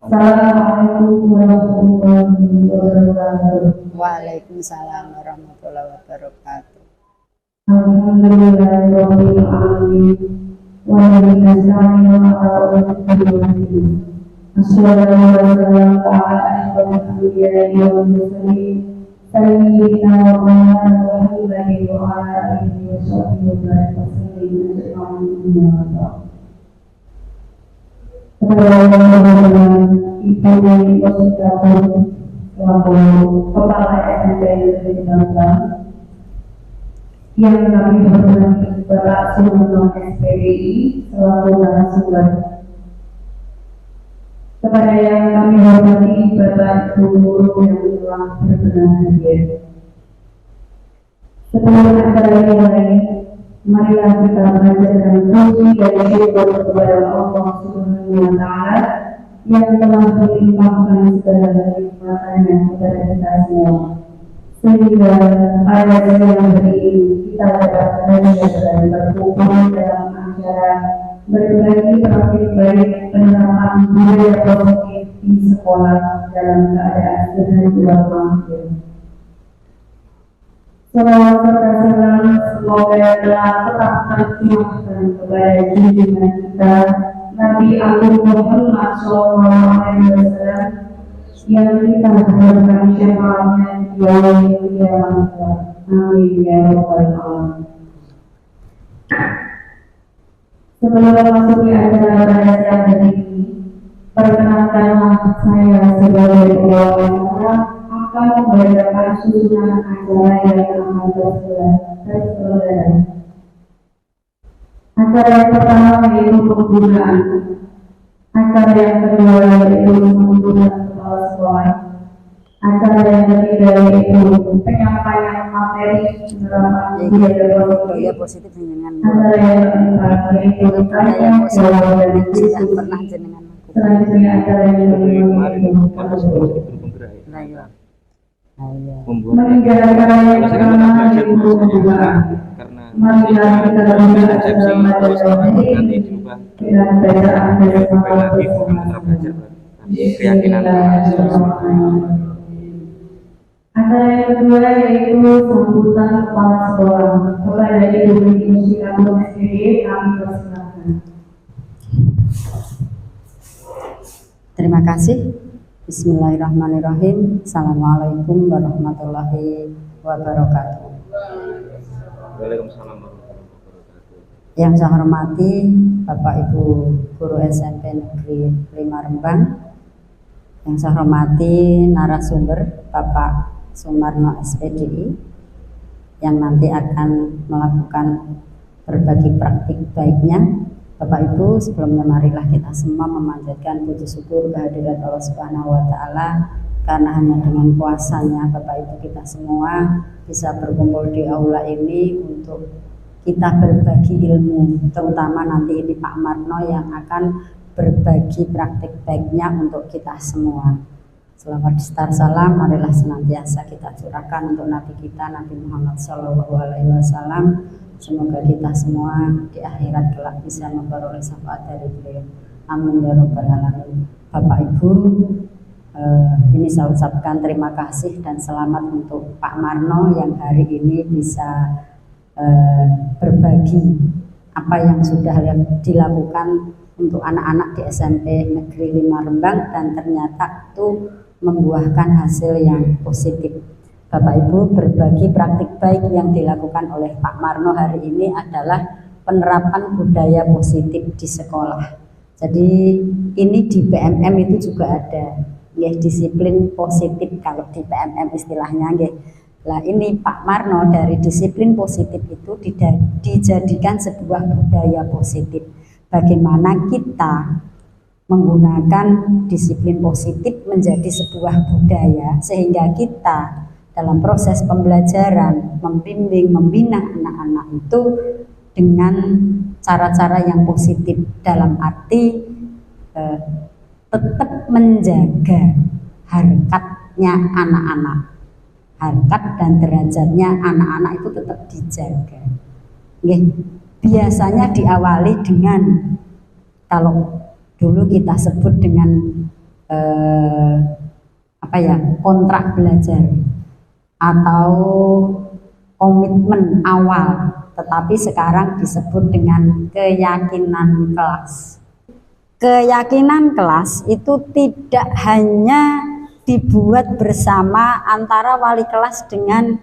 Assalamualaikum warahmatullahi wabarakatuh. Waalaikumsalam warahmatullahi wabarakatuh. Alhamdulillahirabbil alamin. Wa bihi nasta'inu ala umuri Asyhadu an la ilaha illallah wa mursalin sayyidina wa Muhammadin wa ala alihi wa sahbihi wa sallam. Ibu dari Ositator selaku Kepala SMP Negeri Bangkang yang kami hormati Bapak Sumarno SPDI selaku narasumber, kepada yang kami hormati Bapak Ibu Guru yang telah berkenan hadir. Sebelum acara dimulai, marilah kita mengajarkan puji dan syukur kepada Allah Subhanahu wa Ta'ala yang telah melimpahkan segala nikmat-Nya kepada kita semua, sehingga pada siang hari ini kita dapat belajar dan berkumpul dalam acara berbagi praktik baik penerapan budaya positif di sekolah dalam keadaan sehat walafiat. Selawat serta salam semoga telah tetap tercurahkan kepada junjungan kita Nabi Agung Muhammad SAW yang kita harapkan syafaatnya di yaumil qiyamah. Amin ya rabbal alamin. Sebelum memasuki acara pada siang hari ini, perkenalkanlah saya sebagai orang akan membacakan susunan acara yang akan terselenggara. Acara yang pertama yaitu penggunaan, acara yang kedua yaitu penggunaan kepala sekolah, acara yang ketiga yaitu penyampaian materi penerapan budaya positif, acara yang keempat yaitu tanya jawab dan diskusi. Selanjutnya acara yang kelima yaitu meninggal acara yang pertama yaitu pembukaan. Marilah kita membaca dalam acara ini dengan bacaan dari acara yang kedua yaitu sambutan kepala sekolah. Kepada Ibu Musyiatul SPDI kami persilakan. Terima kasih. Bismillahirrahmanirrahim. Assalamualaikum warahmatullahi wabarakatuh. Waalaikumsalam warahmatullahi wabarakatuh. Yang saya hormati Bapak Ibu Guru SMP Negeri 5 Rembang, yang saya hormati narasumber Bapak Sumarno SPDI yang nanti akan melakukan berbagi praktik baiknya. Bapak Ibu, sebelumnya marilah kita semua memanjatkan puji syukur kehadirat Allah Subhanahu wa Ta'ala, karena hanya dengan kuasanya Bapak Ibu kita semua bisa berkumpul di aula ini untuk kita berbagi ilmu, terutama nanti ini Pak Marno yang akan berbagi praktik baiknya untuk kita semua. Selamat distar salam, marilah senantiasa kita curahkan untuk Nabi kita Nabi Muhammad SAW. Semoga kita semua di akhirat kelak bisa memperoleh syafaat dari beliau. Amin ya rabbal alamin. Bapak Ibu, ini saya ucapkan terima kasih dan selamat untuk Pak Marno yang hari ini bisa berbagi apa yang sudah dilakukan untuk anak-anak di SMP Negeri 5 Rembang dan ternyata itu membuahkan hasil yang positif. Bapak Ibu, berbagi praktik baik yang dilakukan oleh Pak Marno hari ini adalah penerapan budaya positif di sekolah. Jadi ini di PMM itu juga ada, ya, disiplin positif kalau di PMM istilahnya, ya. Nah ini Pak Marno dari disiplin positif itu dijadikan sebuah budaya positif. Bagaimana kita menggunakan disiplin positif menjadi sebuah budaya sehingga kita dalam proses pembelajaran, membimbing, membina anak-anak itu dengan cara-cara yang positif, dalam arti tetap menjaga harkatnya anak-anak, harkat dan derajatnya anak-anak itu tetap dijaga. Biasanya diawali dengan, kalau dulu kita sebut dengan kontrak belajar atau komitmen awal, tetapi sekarang disebut dengan keyakinan kelas. Keyakinan kelas itu tidak hanya dibuat bersama antara wali kelas dengan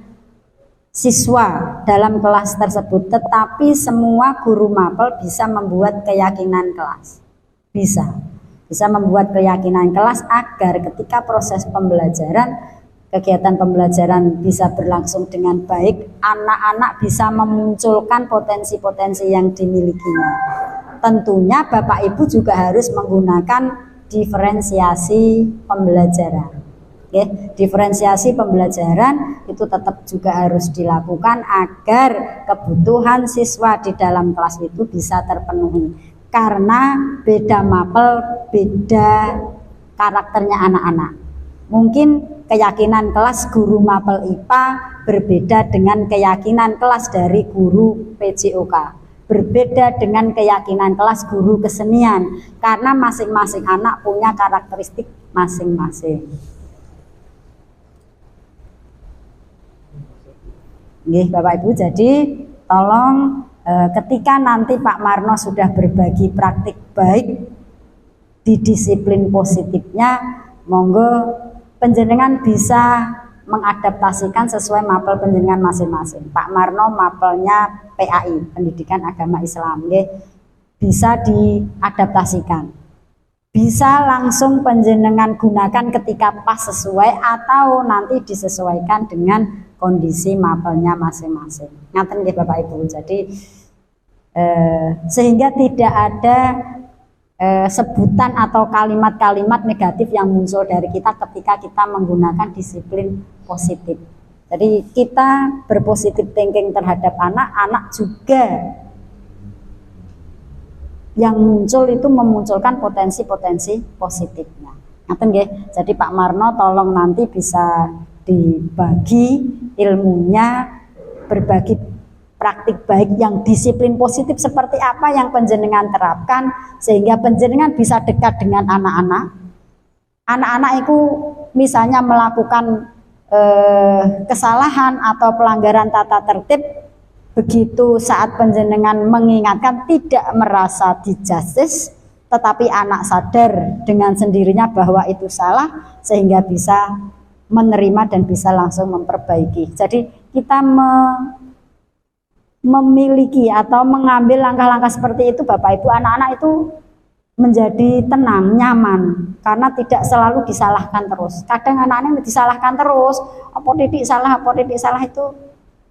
siswa dalam kelas tersebut, tetapi semua guru mapel bisa membuat keyakinan kelas. Bisa membuat keyakinan kelas agar ketika proses pembelajaran, kegiatan pembelajaran bisa berlangsung dengan baik, anak-anak bisa memunculkan potensi-potensi yang dimilikinya. Tentunya Bapak Ibu juga harus menggunakan diferensiasi pembelajaran. Oke, diferensiasi pembelajaran itu tetap juga harus dilakukan agar kebutuhan siswa di dalam kelas itu bisa terpenuhi. Karena beda mapel, beda karakternya anak-anak. Mungkin keyakinan kelas guru mapel IPA berbeda dengan keyakinan kelas dari guru PJOK. Berbeda dengan keyakinan kelas guru kesenian. Karena masing-masing anak punya karakteristik masing-masing. Bapak Ibu, jadi tolong ketika nanti Pak Marno sudah berbagi praktik baik di disiplin positifnya, monggo penjenengan bisa mengadaptasikan sesuai mapel penjenengan masing-masing. Pak Marno mapelnya PAI, Pendidikan Agama Islam, bisa diadaptasikan. Bisa langsung penjenengan gunakan ketika pas sesuai atau nanti disesuaikan dengan kondisi mapelnya masing-masing. Ngaten nggih Bapak Ibu. Jadi sehingga tidak ada sebutan atau kalimat-kalimat negatif yang muncul dari kita ketika kita menggunakan disiplin positif. Jadi kita berpositif thinking terhadap anak juga yang muncul itu memunculkan potensi-potensi positifnya. Ngaten nggih. Jadi Pak Marno tolong nanti bisa dibagi ilmunya, berbagi praktik baik yang disiplin positif seperti apa yang penjenengan terapkan sehingga penjenengan bisa dekat dengan anak-anak. Anak-anak itu misalnya melakukan kesalahan atau pelanggaran tata tertib, begitu saat penjenengan mengingatkan tidak merasa dijustice, tetapi anak sadar dengan sendirinya bahwa itu salah sehingga bisa menerima dan bisa langsung memperbaiki. Jadi kita memiliki atau mengambil langkah-langkah seperti itu Bapak Ibu, anak-anak itu menjadi tenang, nyaman karena tidak selalu disalahkan terus. Kadang anak-anak disalahkan terus, apa titik salah itu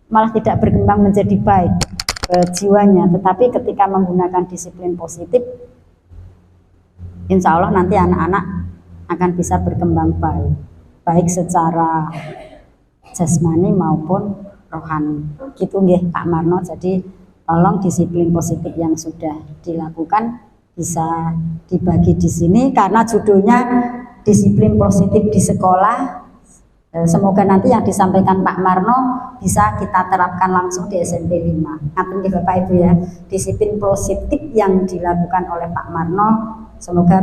malah tidak berkembang menjadi baik jiwanya. Tetapi ketika menggunakan disiplin positif, insya Allah nanti anak-anak akan bisa berkembang baik secara jasmani maupun rohani. Gitu nggih Pak Marno. Jadi tolong disiplin positif yang sudah dilakukan bisa dibagi di sini karena judulnya disiplin positif di sekolah. Semoga nanti yang disampaikan Pak Marno bisa kita terapkan langsung di SMP 5. Ngaten nggih Bapak Ibu ya. Disiplin positif yang dilakukan oleh Pak Marno semoga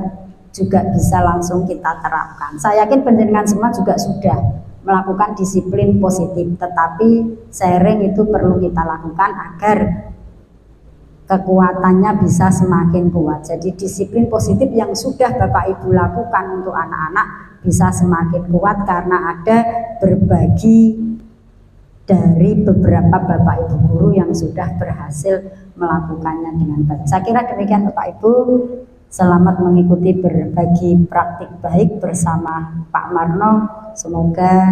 juga bisa langsung kita terapkan. Saya yakin penjenengan semua juga sudah melakukan disiplin positif, tetapi sharing itu perlu kita lakukan agar kekuatannya bisa semakin kuat. Jadi disiplin positif yang sudah Bapak Ibu lakukan untuk anak-anak bisa semakin kuat karena ada berbagi dari beberapa Bapak Ibu guru yang sudah berhasil melakukannya dengan baik. Saya kira demikian Bapak Ibu. Selamat mengikuti berbagi praktik baik bersama Pak Marno. Semoga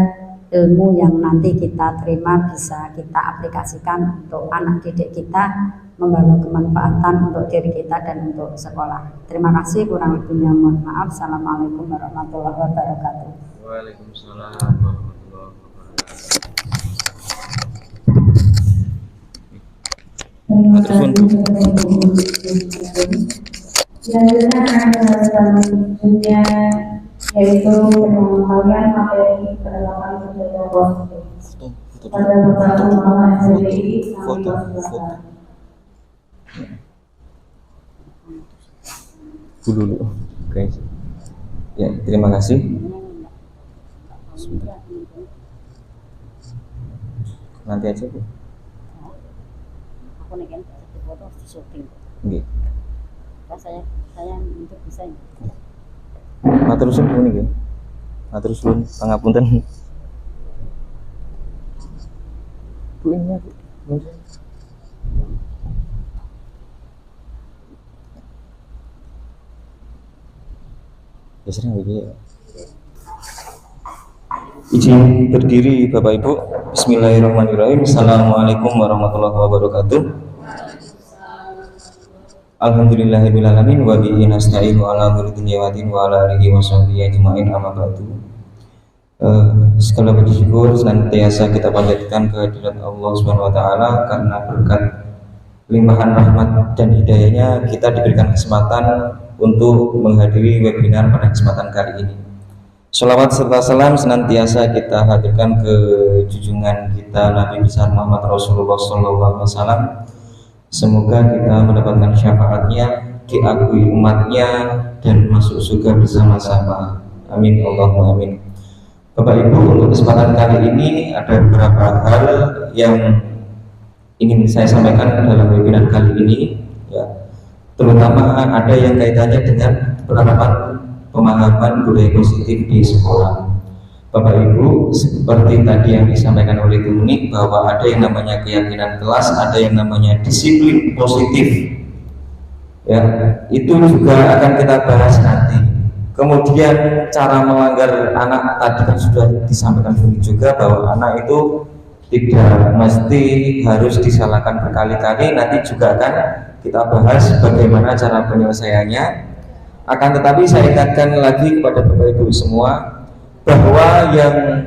ilmu yang nanti kita terima bisa kita aplikasikan untuk anak didik kita, membawa kemanfaatan untuk diri kita dan untuk sekolah. Terima kasih, kurang lebihnya mohon maaf. Assalamualaikum warahmatullahi wabarakatuh. Waalaikumsalam warahmatullahi wabarakatuh. Selanjutnya selanjutnya yaitu pengembangan materi penerapan sosial positif pada beberapa ulama SDI Foto. Dulu guys. Ya, terima kasih. Nanti aja Bu. Aku nih kan satu foto harus di syuting. Nggih. Pas saya untuk bisa ini. Matur suwun Bu niki. Matur suwun pangapunten. Bu ini ya, Bu. Biasanya begini. Izin berdiri Bapak Ibu. Bismillahirrahmanirrahim. Assalamualaikum warahmatullahi wabarakatuh. Alhamdulillahirabbil alamin wa bihi nasta'inu ala umuri dunya wa din wa ala alihi washabihi ajmain amma ba'du. Segala puji syukur senantiasa kita panjatkan kehadirat Allah Subhanahu wa taala karena berkat limpahan rahmat dan hidayahnya kita diberikan kesempatan untuk menghadiri webinar pada kesempatan kali ini. Sholawat serta salam senantiasa kita hadirkan ke junjungan kita Nabi besar Muhammad Rasulullah SAW. Semoga kita mendapatkan syafaatnya, diakui umatnya, dan masuk surga bersama-sama. Amin Allahumma amin. Bapak Ibu, untuk kesempatan kali ini ada beberapa hal yang ingin saya sampaikan dalam webinar kali ini, ya. Terutama ada yang kaitannya dengan penerapan pemahaman budaya positif di sekolah. Bapak Ibu, seperti tadi yang disampaikan oleh Bu Nik, bahwa ada yang namanya keyakinan kelas, ada yang namanya disiplin positif. Ya, itu juga akan kita bahas nanti. Kemudian cara melanggar anak tadi kan sudah disampaikan Bu Nik juga, bahwa anak itu tidak mesti harus disalahkan berkali-kali. Nanti juga akan kita bahas bagaimana cara penyelesaiannya. Akan tetapi saya ingatkan lagi kepada Bapak Ibu semua bahwa yang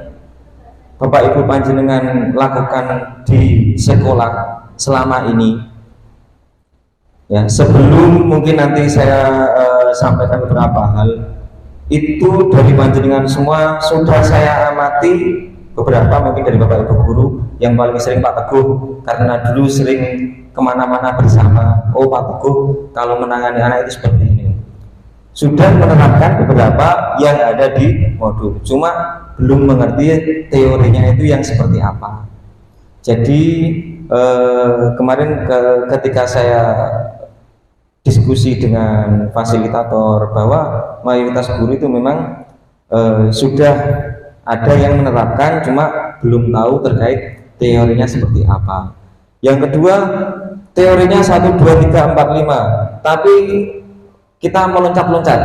Bapak Ibu panjenengan lakukan di sekolah selama ini, ya, sebelum mungkin nanti saya sampaikan beberapa hal itu dari panjenengan semua sudah saya amati. Beberapa mungkin dari Bapak Ibu guru yang paling sering Pak Teguh, karena dulu sering kemana-mana bersama. Oh Pak Teguh kalau menangani anak itu seperti ini, sudah menerapkan beberapa yang ada di modul, cuma belum mengerti teorinya itu yang seperti apa. Jadi kemarin ketika saya diskusi dengan fasilitator bahwa mayoritas guru itu memang sudah ada yang menerapkan, cuma belum tahu terkait teorinya seperti apa. Yang kedua, teorinya 1, 2, 3, 4, 5, tapi kita meloncat-loncat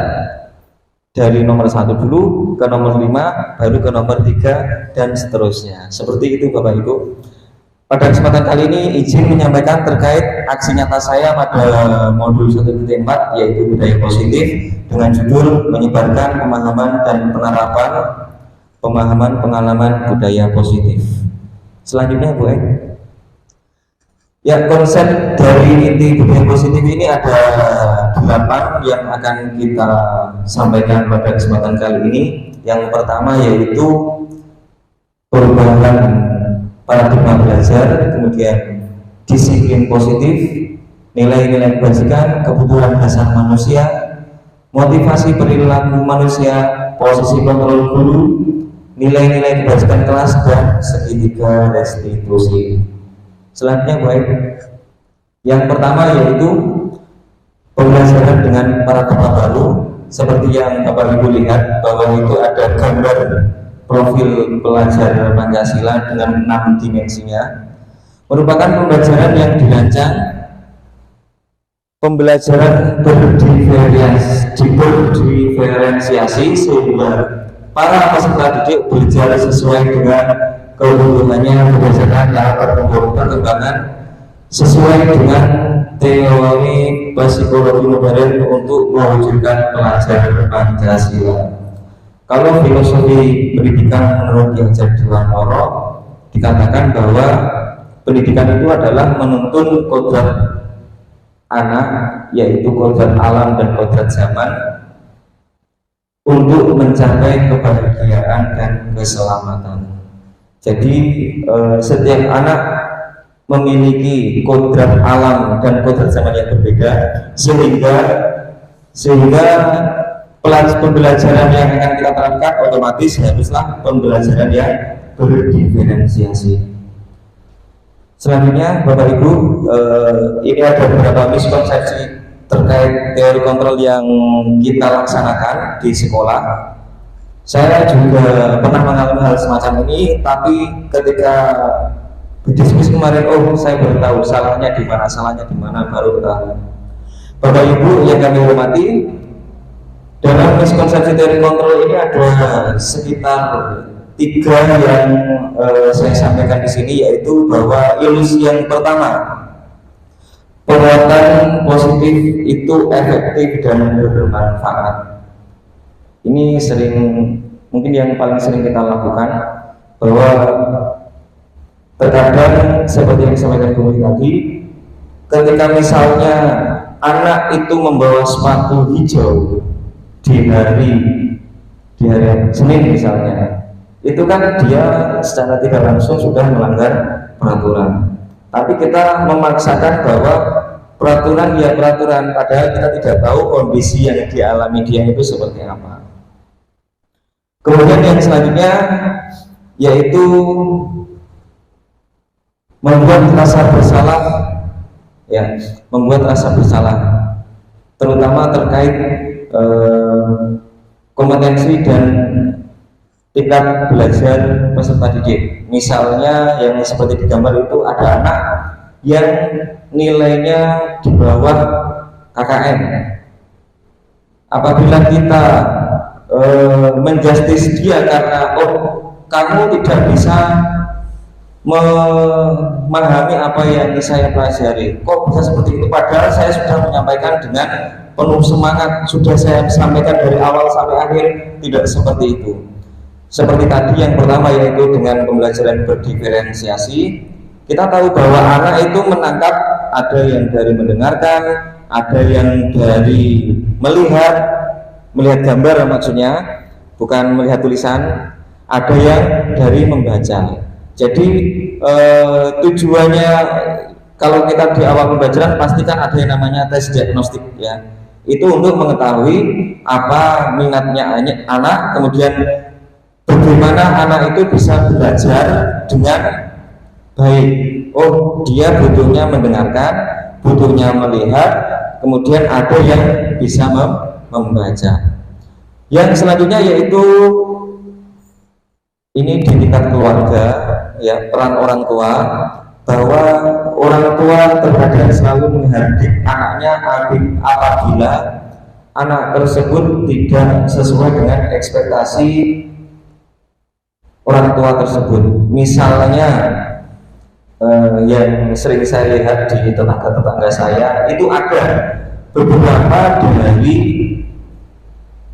dari nomor 1 dulu ke nomor 5, baru ke nomor 3, dan seterusnya. Seperti itu Bapak Ibu. Pada kesempatan kali ini izin menyampaikan terkait aksi nyata saya pada modul 1.4, yaitu budaya positif, dengan judul menyebarkan pemahaman dan penerapan pemahaman pengalaman budaya positif. Selanjutnya Bu ya, konsep dari inti budaya positif ini ada 8 yang akan kita sampaikan pada kesempatan kali ini. Yang pertama yaitu perubahan paradigma belajar, kemudian disiplin positif, nilai-nilai kebajikan, kebutuhan dasar manusia, motivasi perilaku manusia, posisi kontrol guru, nilai-nilai kebajikan kelas, dan segitiga restitusi. Selanjutnya baik, yang pertama yaitu pembelajaran dengan paradigma baru, seperti yang Bapak Ibu lihat bahwa itu ada gambar profil pelajar Pancasila dengan 6 dimensinya, merupakan pembelajaran yang dirancang, pembelajaran berdiferensiasi sehingga para peserta didik belajar sesuai dengan kebutuhannya berdasarkan tahap perkembangan sesuai dengan teori psikologi modern untuk mewujudkan pelajar Pancasila. Kalau filosofi pendidikan menurut Ki Hajar Dewantara dikatakan bahwa pendidikan itu adalah menuntun kodrat anak, yaitu kodrat alam dan kodrat zaman, untuk mencapai kebahagiaan dan keselamatan. Jadi setiap anak memiliki kodrat alam dan kodrat zaman yang berbeda, sehingga pembelajaran yang akan kita terapkan otomatis haruslah pembelajaran yang berdiferensiasi. Selanjutnya Bapak Ibu, ini ada beberapa miskonsepsi terkait teori kontrol yang kita laksanakan di sekolah. Saya juga pernah mengalami hal semacam ini, tapi ketika berdiskusi kemarin, saya baru tahu salahnya di mana, baru ketahuan. Bapak Ibu yang kami hormati, dalam miskonsepsi teori kontrol ini ada sekitar 3 yang saya sampaikan di sini, yaitu bahwa ilusi yang pertama, perbuatan positif itu efektif dan bermanfaat. Ini mungkin yang paling sering kita lakukan, bahwa terkadang seperti yang disampaikan Bu tadi, ketika misalnya anak itu membawa sepatu hijau di hari Senin misalnya, itu kan dia secara tidak langsung sudah melanggar peraturan. Tapi kita memaksakan bahwa peraturan ya peraturan, padahal kita tidak tahu kondisi yang dialami dia itu seperti apa. Kemudian yang selanjutnya yaitu membuat rasa bersalah, terutama terkait kompetensi dan tingkat belajar peserta didik. Misalnya yang seperti di gambar itu ada anak yang nilainya di bawah KKM. Apabila kita menjustis dia karena kamu tidak bisa memahami apa yang saya pelajari, kok bisa seperti itu, padahal saya sudah menyampaikan dengan penuh semangat, sudah saya sampaikan dari awal sampai akhir, tidak seperti itu. Seperti tadi yang pertama, yaitu dengan pembelajaran berdiferensiasi, kita tahu bahwa anak itu menangkap, ada yang dari mendengarkan, ada yang dari melihat gambar maksudnya, bukan melihat tulisan, ada yang dari membaca. Jadi tujuannya kalau kita di awal pembelajaran pastikan ada yang namanya tes diagnostik ya. Itu untuk mengetahui apa minatnya anak, kemudian bagaimana anak itu bisa belajar dengan baik. Dia butuhnya mendengarkan, butuhnya melihat, kemudian ada yang bisa membaca. Yang selanjutnya yaitu ini di tingkat keluarga ya, peran orang tua, bahwa orang tua terkadang selalu menghardik anaknya apabila anak tersebut tidak sesuai dengan ekspektasi orang tua tersebut. Misalnya yang sering saya lihat di tetangga saya itu ada beberapa dari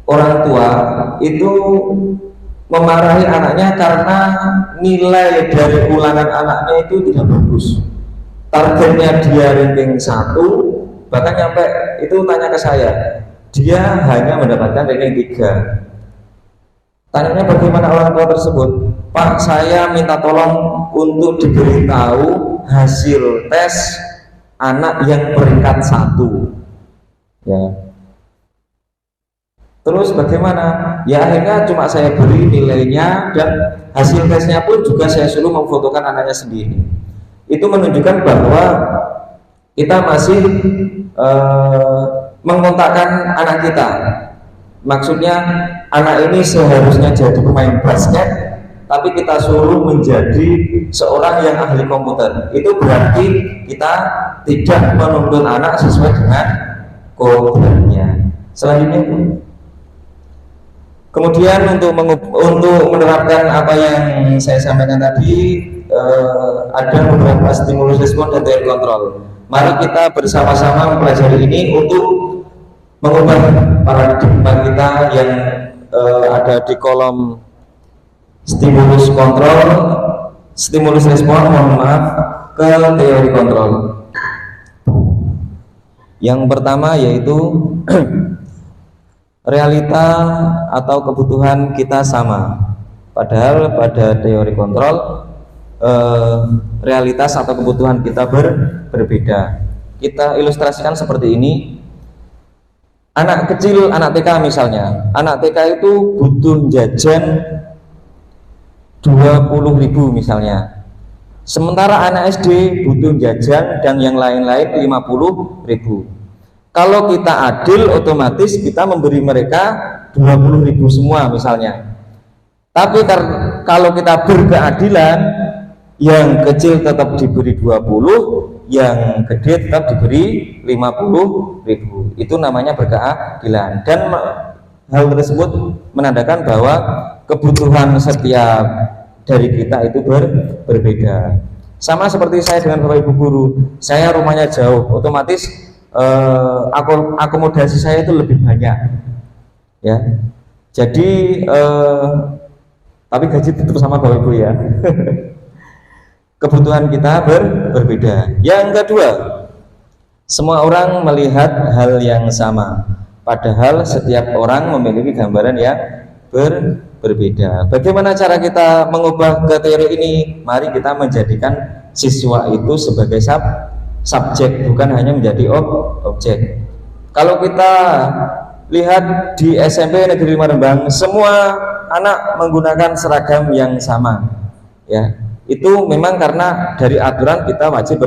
orang tua itu memarahi anaknya karena nilai dari ulangan anaknya itu tidak bagus. Targetnya dia ranking 1, bahkan nyampe itu tanya ke saya, dia hanya mendapatkan ranking 3. Tanyanya bagaimana orang tua tersebut? Pak, saya minta tolong untuk diberitahu hasil tes anak yang peringkat 1 ya. Terus bagaimana? Ya akhirnya cuma saya beri nilainya dan hasil tesnya pun juga saya suruh memfotokan anaknya sendiri. Itu menunjukkan bahwa kita masih mengontakkan anak kita. Maksudnya anak ini seharusnya jadi pemain basket, tapi kita suruh menjadi seorang yang ahli komputer. Itu berarti kita tidak menuntun anak sesuai dengan kodratnya. Selanjutnya, kemudian untuk menerapkan apa yang saya sampaikan tadi, ada beberapa stimulus respon dan teori kontrol. Mari kita bersama-sama mempelajari ini untuk mengubah paradigma kita yang ada di kolom stimulus respon, ke teori kontrol. Yang pertama yaitu realita atau kebutuhan kita sama, padahal pada teori kontrol realitas atau kebutuhan kita berbeda. Kita ilustrasikan seperti ini. Anak kecil, anak TK misalnya, anak TK itu butuh jajan 20.000 misalnya. Sementara anak SD butuh jajan dan yang lain-lain 50.000. Kalau kita adil, otomatis kita memberi mereka 20.000 semua misalnya. Tapi kalau kita berkeadilan, yang kecil tetap diberi 20, yang gede tetap diberi 50.000. Itu namanya berkeadilan. Dan hal tersebut menandakan bahwa kebutuhan setiap dari kita itu berbeda. Sama seperti saya dengan Bapak Ibu guru, saya rumahnya jauh, otomatis akomodasi saya itu lebih banyak, ya. Jadi tapi gaji tetap sama Bapak Ibu ya. Kebutuhan kita berbeda. Yang kedua, semua orang melihat hal yang sama, padahal setiap orang memiliki gambaran yang berbeda. Bagaimana cara kita mengubah ke teori ini? Mari kita menjadikan siswa itu sebagai subjek, bukan hanya menjadi objek. Kalau kita lihat di SMP Negeri 5 Rembang, semua anak menggunakan seragam yang sama, ya. Itu memang karena dari aturan kita wajib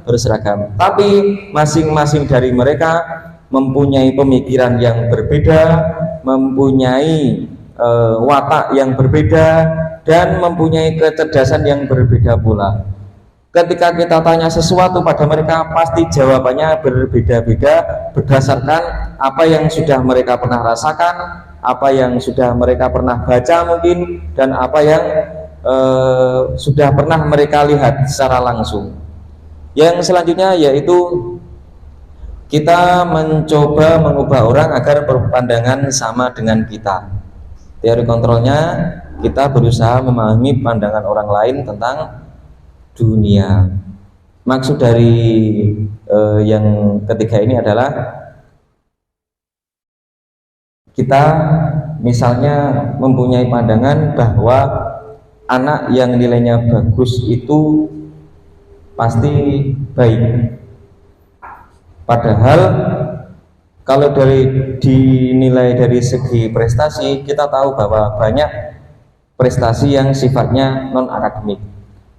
berseragam. Tapi masing-masing dari mereka mempunyai pemikiran yang berbeda, mempunyai watak yang berbeda, dan mempunyai kecerdasan yang berbeda pula. Ketika kita tanya sesuatu pada mereka, pasti jawabannya berbeda-beda berdasarkan apa yang sudah mereka pernah rasakan, apa yang sudah mereka pernah baca mungkin, dan apa yang sudah pernah mereka lihat secara langsung. Yang selanjutnya yaitu kita mencoba mengubah orang agar berpandangan sama dengan kita. Teori kontrolnya, kita berusaha memahami pandangan orang lain tentang dunia. Maksud dari yang ketiga ini adalah kita misalnya mempunyai pandangan bahwa anak yang nilainya bagus itu pasti baik. Padahal kalau dinilai dari segi prestasi, kita tahu bahwa banyak prestasi yang sifatnya non akademik.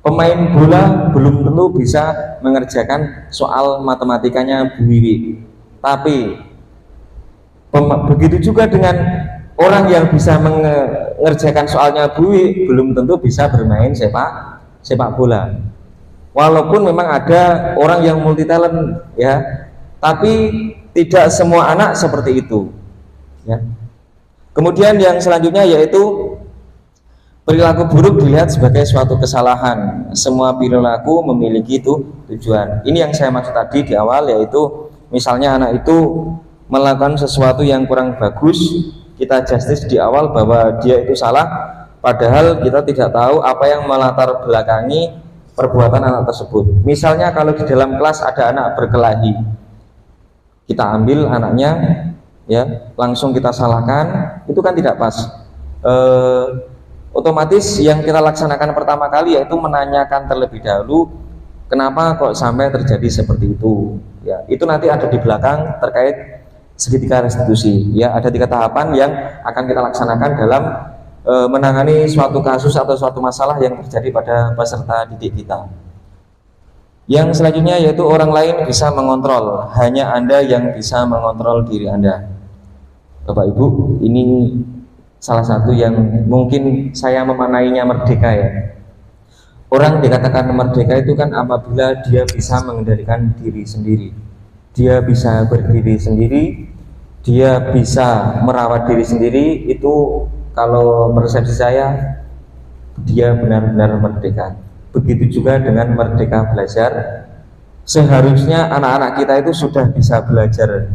Pemain bola belum tentu bisa mengerjakan soal matematikanya Bu Wiwi. Tapi begitu juga dengan orang yang bisa mengerjakan soalnya Bu Wiwi belum tentu bisa bermain sepak bola. Walaupun memang ada orang yang multi talent, ya, tapi tidak semua anak seperti itu, ya. Kemudian yang selanjutnya yaitu perilaku buruk dilihat sebagai suatu kesalahan. Semua perilaku memiliki tujuan. Ini yang saya maksud tadi di awal, yaitu misalnya anak itu melakukan sesuatu yang kurang bagus, kita justice di awal bahwa dia itu salah, padahal kita tidak tahu apa yang melatar belakangi perbuatan anak tersebut. Misalnya kalau di dalam kelas ada anak berkelahi, kita ambil anaknya, ya, langsung kita salahkan, itu kan tidak pas. Otomatis yang kita laksanakan pertama kali yaitu menanyakan terlebih dahulu kenapa kok sampai terjadi seperti itu, ya. Itu nanti ada di belakang terkait segitiga restitusi, ya. Ada 3 tahapan yang akan kita laksanakan dalam menangani suatu kasus atau suatu masalah yang terjadi pada peserta didik kita. Yang selanjutnya yaitu orang lain bisa mengontrol, hanya Anda yang bisa mengontrol diri Anda. Bapak Ibu, ini salah satu yang mungkin saya memanainya merdeka, ya. Orang dikatakan merdeka itu kan apabila dia bisa mengendalikan diri sendiri, dia bisa berdiri sendiri, dia bisa merawat diri sendiri. Itu kalau persepsi saya, dia benar-benar merdeka. Begitu juga dengan merdeka belajar. Seharusnya anak-anak kita itu sudah bisa belajar,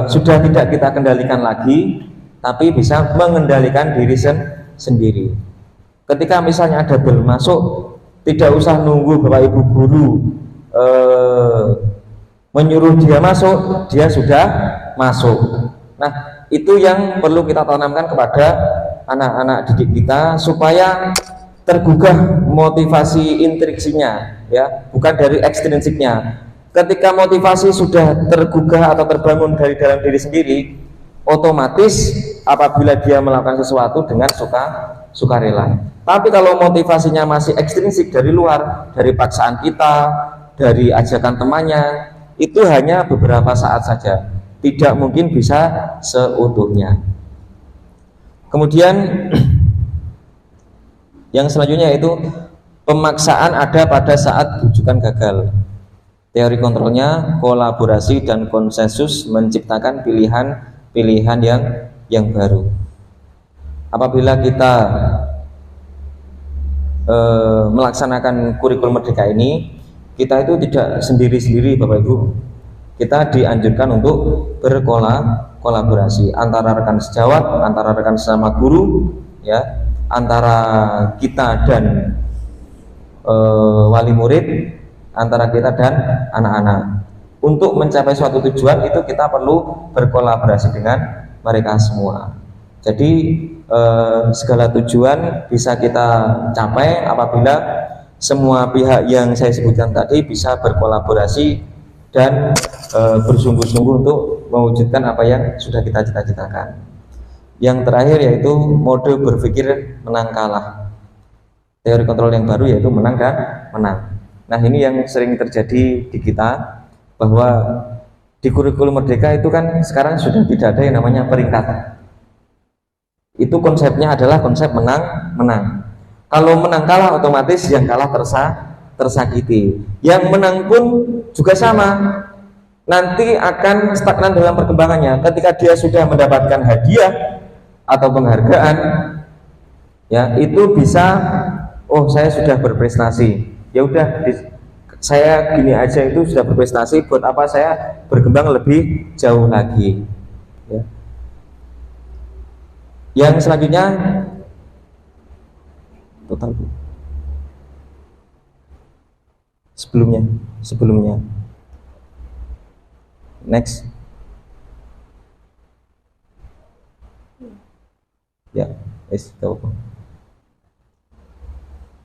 sudah tidak kita kendalikan lagi, tapi bisa mengendalikan diri sendiri. Ketika misalnya ada bel masuk, tidak usah nunggu Bapak Ibu guru menyuruh dia masuk, dia sudah masuk. Nah, itu yang perlu kita tanamkan kepada anak-anak didik kita supaya tergugah motivasi intriksinya, ya, bukan dari ekstrinsiknya. Ketika motivasi sudah tergugah atau terbangun dari dalam diri sendiri, otomatis apabila dia melakukan sesuatu dengan sukarela. Tapi kalau motivasinya masih ekstrinsik dari luar, dari paksaan kita, dari ajakan temannya, itu hanya beberapa saat saja, tidak mungkin bisa seutuhnya. Kemudian yang selanjutnya yaitu pemaksaan ada pada saat bujukan gagal. Teori kontrolnya, kolaborasi dan konsensus menciptakan pilihan yang baru. Apabila kita melaksanakan kurikulum merdeka ini, kita itu tidak sendiri-sendiri Bapak Ibu. Kita dianjurkan untuk berkolaborasi antara rekan sejawat, antara rekan sesama guru, ya, antara kita dan wali murid, antara kita dan anak-anak. Untuk mencapai suatu tujuan itu kita perlu berkolaborasi dengan mereka semua. Jadi segala tujuan bisa kita capai apabila semua pihak yang saya sebutkan tadi bisa berkolaborasi dan bersungguh-sungguh untuk mewujudkan apa yang sudah kita cita-citakan. Yang terakhir yaitu mode berpikir menang kalah. Teori kontrol yang baru yaitu menang dan menang. Nah, ini yang sering terjadi di kita, bahwa di kurikulum merdeka itu kan sekarang sudah tidak ada yang namanya peringkat. Itu konsepnya adalah konsep menang-menang. Kalau menang kalah, otomatis yang kalah tersakiti. Yang menang pun juga sama, nanti akan stagnan dalam perkembangannya. Ketika dia sudah mendapatkan hadiah atau penghargaan, ya itu bisa, oh saya sudah berprestasi, ya udah saya gini aja itu sudah berprestasi, buat apa saya berkembang lebih jauh lagi, ya. Yang selanjutnya total sebelumnya next ya,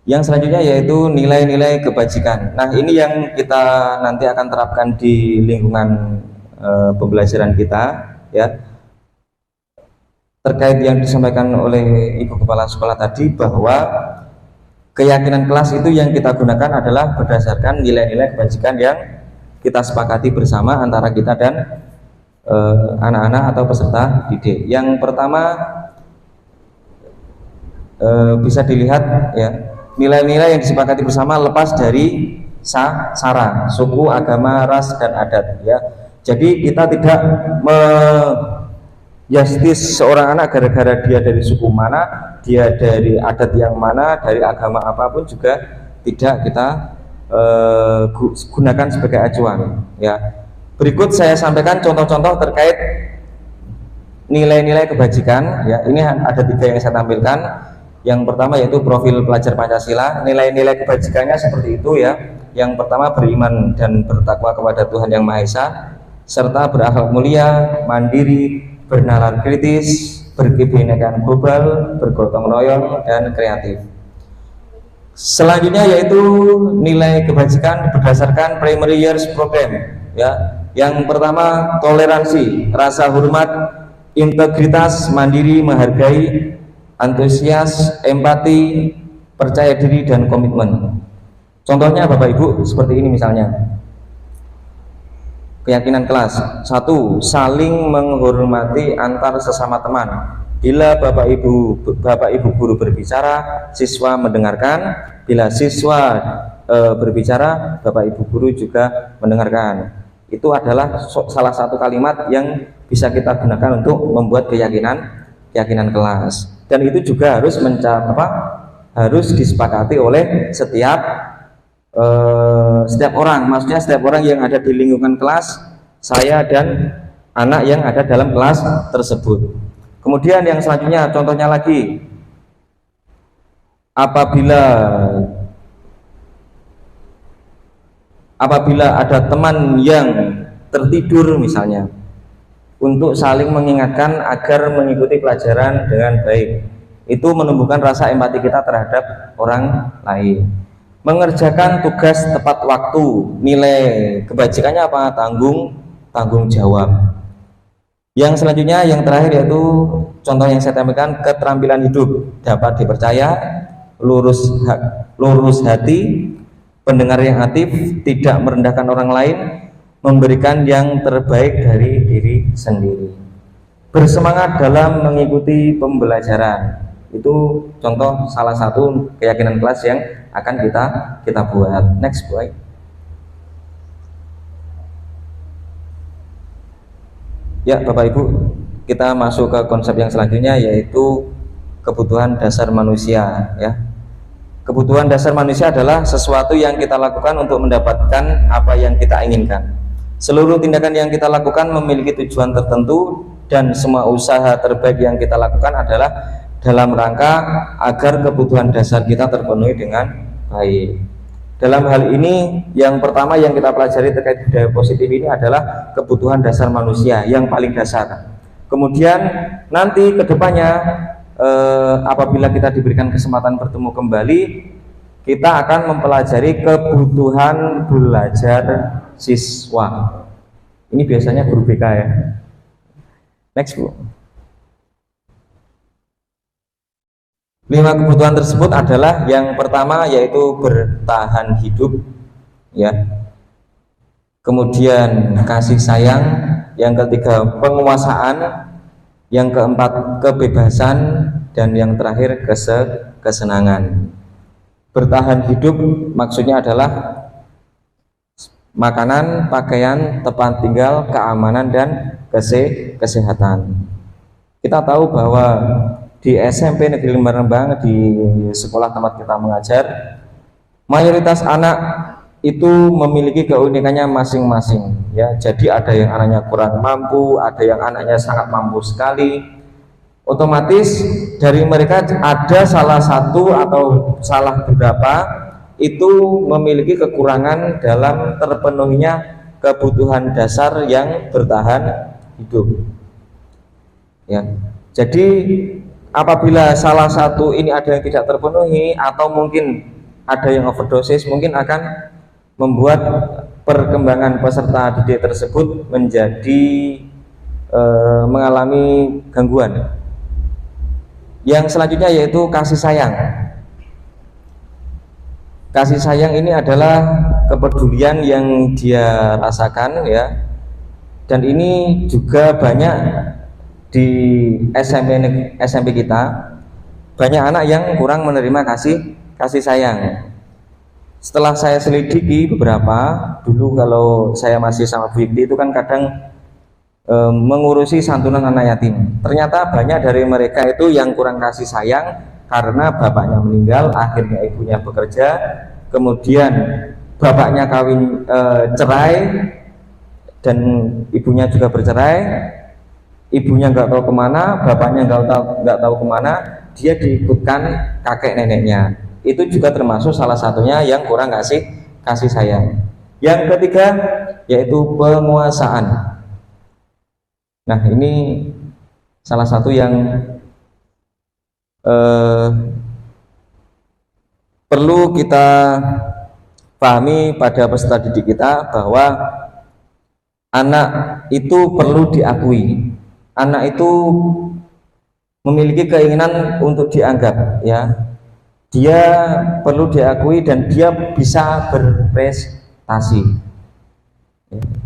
yang selanjutnya yaitu nilai-nilai kebajikan. Nah, ini yang kita nanti akan terapkan di lingkungan pembelajaran kita, ya. Terkait yang disampaikan oleh Ibu Kepala Sekolah tadi, bahwa keyakinan kelas itu yang kita gunakan adalah berdasarkan nilai-nilai kebajikan yang kita sepakati bersama antara kita dan anak-anak atau peserta didik. Yang pertama bisa dilihat, ya, nilai-nilai yang disepakati bersama lepas dari sara, suku, agama, ras, dan adat, ya. Jadi kita tidak menjustis seorang anak gara-gara dia dari suku mana, dia dari adat yang mana, dari agama apapun juga tidak kita gunakan sebagai acuan, ya. Berikut saya sampaikan contoh-contoh terkait nilai-nilai kebajikan, ya. Ini ada 3 yang saya tampilkan. Yang pertama yaitu profil pelajar Pancasila. Nilai-nilai kebajikannya seperti itu, ya. Yang pertama beriman dan bertakwa kepada Tuhan Yang Maha Esa, serta berakhlak mulia, mandiri, bernalar kritis, berkebinekaan global, bergotong royong, dan kreatif. Selanjutnya yaitu nilai kebajikan berdasarkan primary years program, ya. Yang pertama toleransi, rasa hormat, integritas, mandiri, menghargai, antusias, empati, percaya diri, dan komitmen. Contohnya Bapak Ibu seperti ini misalnya. Keyakinan kelas. 1. Saling menghormati antar sesama teman. Bila Bapak Ibu guru berbicara, siswa mendengarkan. Bila siswa berbicara, Bapak Ibu guru juga mendengarkan. Itu adalah salah satu kalimat yang bisa kita gunakan untuk membuat keyakinan kelas. Dan itu juga harus harus disepakati oleh setiap orang, maksudnya setiap orang yang ada di lingkungan kelas, saya dan anak yang ada dalam kelas tersebut. Kemudian yang selanjutnya, contohnya lagi, apabila ada teman yang tertidur misalnya, untuk saling mengingatkan agar mengikuti pelajaran dengan baik. Itu menumbuhkan rasa empati kita terhadap orang lain. mengerjakan tugas tepat waktu. Nilai kebajikannya apa? Tanggung jawab. Yang selanjutnya, yang terakhir yaitu contoh yang saya tampilkan, keterampilan hidup, dapat dipercaya, lurus hati, pendengar yang aktif, tidak merendahkan orang lain, memberikan yang terbaik dari diri sendiri, bersemangat dalam mengikuti pembelajaran. Itu contoh salah satu keyakinan kelas yang akan kita buat. Next slide. Ya Bapak Ibu, kita masuk ke konsep yang selanjutnya, yaitu kebutuhan dasar manusia. Ya, kebutuhan dasar manusia adalah sesuatu yang kita lakukan untuk mendapatkan apa yang kita inginkan. Seluruh tindakan yang kita lakukan memiliki tujuan tertentu, dan semua usaha terbaik yang kita lakukan adalah dalam rangka agar kebutuhan dasar kita terpenuhi dengan baik. Dalam hal ini, yang pertama yang kita pelajari terkait budaya positif ini adalah kebutuhan dasar manusia yang paling dasar. Kemudian nanti kedepannya, apabila kita diberikan kesempatan bertemu kembali, kita akan mempelajari kebutuhan belajar siswa. Ini biasanya guru BK ya. Next Bu. 5 kebutuhan tersebut adalah yang pertama yaitu bertahan hidup, ya. Kemudian kasih sayang, yang ketiga penguasaan, yang keempat kebebasan, dan yang terakhir kesenangan. Bertahan hidup maksudnya adalah makanan, pakaian, tempat tinggal, keamanan, dan kesehatan. Kita tahu bahwa di SMP Negeri 5 Rembang, di sekolah tempat kita mengajar, mayoritas anak itu memiliki keunikannya masing-masing, ya. Jadi ada yang anaknya kurang mampu, ada yang anaknya sangat mampu sekali. Otomatis dari mereka ada salah satu atau salah beberapa itu memiliki kekurangan dalam terpenuhinya kebutuhan dasar yang bertahan hidup, ya. Jadi apabila salah satu ini ada yang tidak terpenuhi, atau mungkin ada yang overdosis, mungkin akan membuat perkembangan peserta didik tersebut menjadi mengalami gangguan. Yang selanjutnya yaitu kasih sayang. Kasih sayang ini adalah kepedulian yang dia rasakan, ya. Dan ini juga banyak di SMP kita, banyak anak yang kurang menerima kasih sayang. Setelah saya selidiki beberapa, dulu kalau saya masih sama Bu Yikti itu kan kadang mengurusi santunan anak yatim. Ternyata banyak dari mereka itu yang kurang kasih sayang karena bapaknya meninggal, akhirnya ibunya bekerja, kemudian bapaknya cerai dan ibunya juga bercerai. Ibunya nggak tahu kemana, bapaknya nggak tahu kemana, dia diikutkan kakek neneknya. Itu juga termasuk salah satunya yang kurang kasih sayang. Yang ketiga yaitu penguasaan. Nah, ini salah satu yang perlu kita pahami pada peserta didik kita, bahwa anak itu perlu diakui. Anak itu memiliki keinginan untuk dianggap, ya. Dia perlu diakui dan dia bisa berprestasi.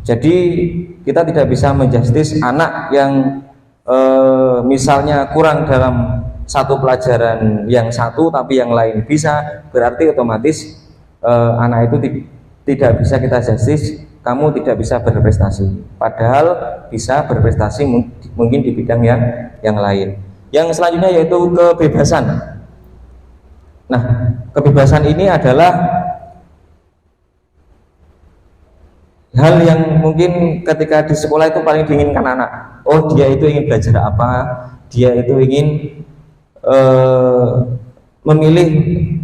Jadi kita tidak bisa menjustis anak yang misalnya kurang dalam satu pelajaran yang satu tapi yang lain bisa, berarti otomatis anak itu tidak bisa kita justis, kamu tidak bisa berprestasi. Padahal bisa berprestasi mungkin di bidang yang lain. Yang selanjutnya yaitu kebebasan. Nah, kebebasan ini adalah hal yang mungkin ketika di sekolah itu paling diinginkan anak. Oh, dia itu ingin belajar apa, dia itu ingin memilih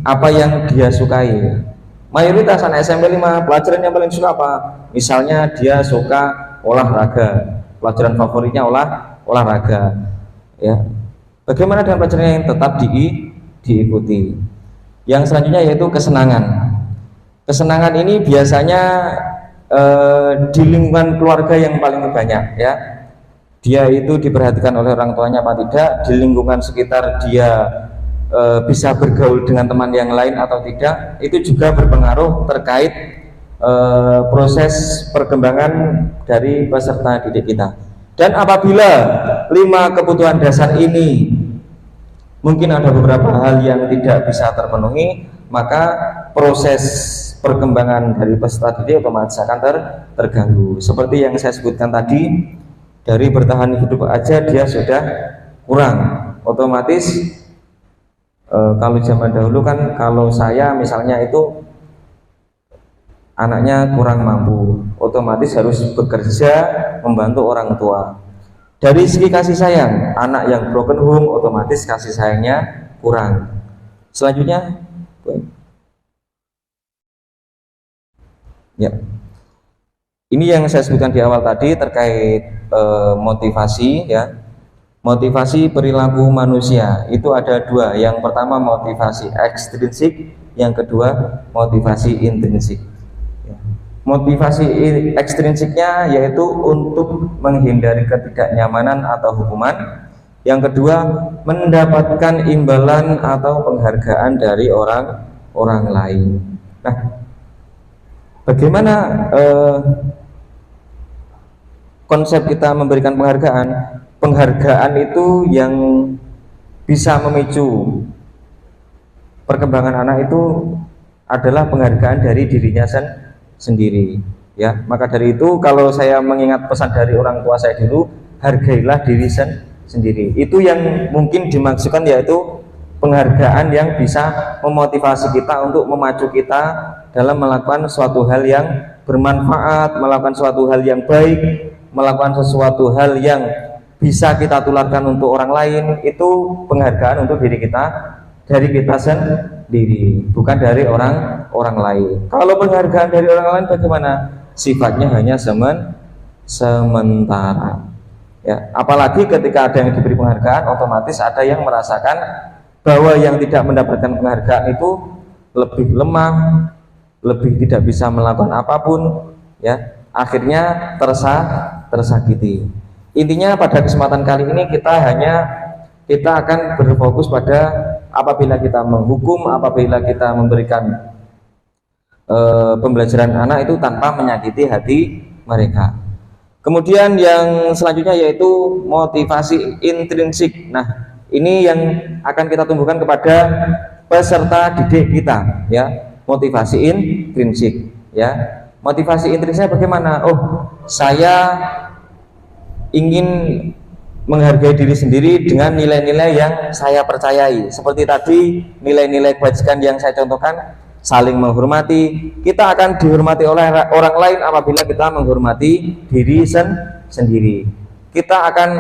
apa yang dia sukai. Mayoritas anak SMP 5 pelajaran yang paling suka apa? Misalnya dia suka olahraga, pelajaran favoritnya olahraga, ya. Bagaimana dengan pelajaran yang tetap diikuti? Yang selanjutnya yaitu kesenangan. Kesenangan ini biasanya di lingkungan keluarga yang paling banyak, ya. Dia itu diperhatikan oleh orang tuanya apa tidak, di lingkungan sekitar dia bisa bergaul dengan teman yang lain atau tidak, itu juga berpengaruh terkait proses perkembangan dari peserta didik kita. Dan apabila 5 kebutuhan dasar ini mungkin ada beberapa hal yang tidak bisa terpenuhi, maka proses perkembangan dari peserta didik otomatis akan terganggu. Seperti yang saya sebutkan tadi, dari bertahan hidup aja dia sudah kurang. Otomatis kalau zaman dahulu kan, kalau saya misalnya itu anaknya kurang mampu, otomatis harus bekerja membantu orang tua. Dari segi kasih sayang, anak yang broken home otomatis kasih sayangnya kurang. Selanjutnya, ya, ini yang saya sebutkan di awal tadi terkait motivasi, ya. Motivasi perilaku manusia itu ada 2. Yang pertama motivasi ekstrinsik, yang kedua motivasi intrinsik. Motivasi ekstrinsiknya yaitu untuk menghindari ketidaknyamanan atau hukuman. Yang kedua, mendapatkan imbalan atau penghargaan dari orang lain. Nah, bagaimana konsep kita memberikan penghargaan? Penghargaan itu yang bisa memicu perkembangan anak itu adalah penghargaan dari dirinya sendiri, ya. Maka dari itu, kalau saya mengingat pesan dari orang tua saya dulu, hargailah diri sendiri. Itu yang mungkin dimaksudkan, yaitu penghargaan yang bisa memotivasi kita untuk memacu kita dalam melakukan suatu hal yang bermanfaat, melakukan suatu hal yang baik, melakukan sesuatu hal yang bisa kita tularkan untuk orang lain. Itu penghargaan untuk diri kita, dari kita sendiri, bukan dari orang lain. Kalau penghargaan dari orang lain bagaimana? Sifatnya hanya sementara, ya. Apalagi ketika ada yang diberi penghargaan, otomatis ada yang merasakan bahwa yang tidak mendapatkan penghargaan itu lebih lemah, lebih tidak bisa melakukan apapun, ya. Akhirnya tersakiti. Intinya pada kesempatan kali ini kita akan berfokus pada apabila kita menghukum, apabila kita memberikan pembelajaran anak itu tanpa menyakiti hati mereka. Kemudian yang selanjutnya yaitu motivasi intrinsik. Nah, ini yang akan kita tumbuhkan kepada peserta didik kita, ya. Motivasi intrinsik, ya. Motivasi intrinsiknya bagaimana? Oh, saya ingin menghargai diri sendiri dengan nilai-nilai yang saya percayai. Seperti tadi nilai-nilai kebajikan yang saya contohkan, saling menghormati. Kita akan dihormati oleh orang lain apabila kita menghormati diri sendiri. Kita akan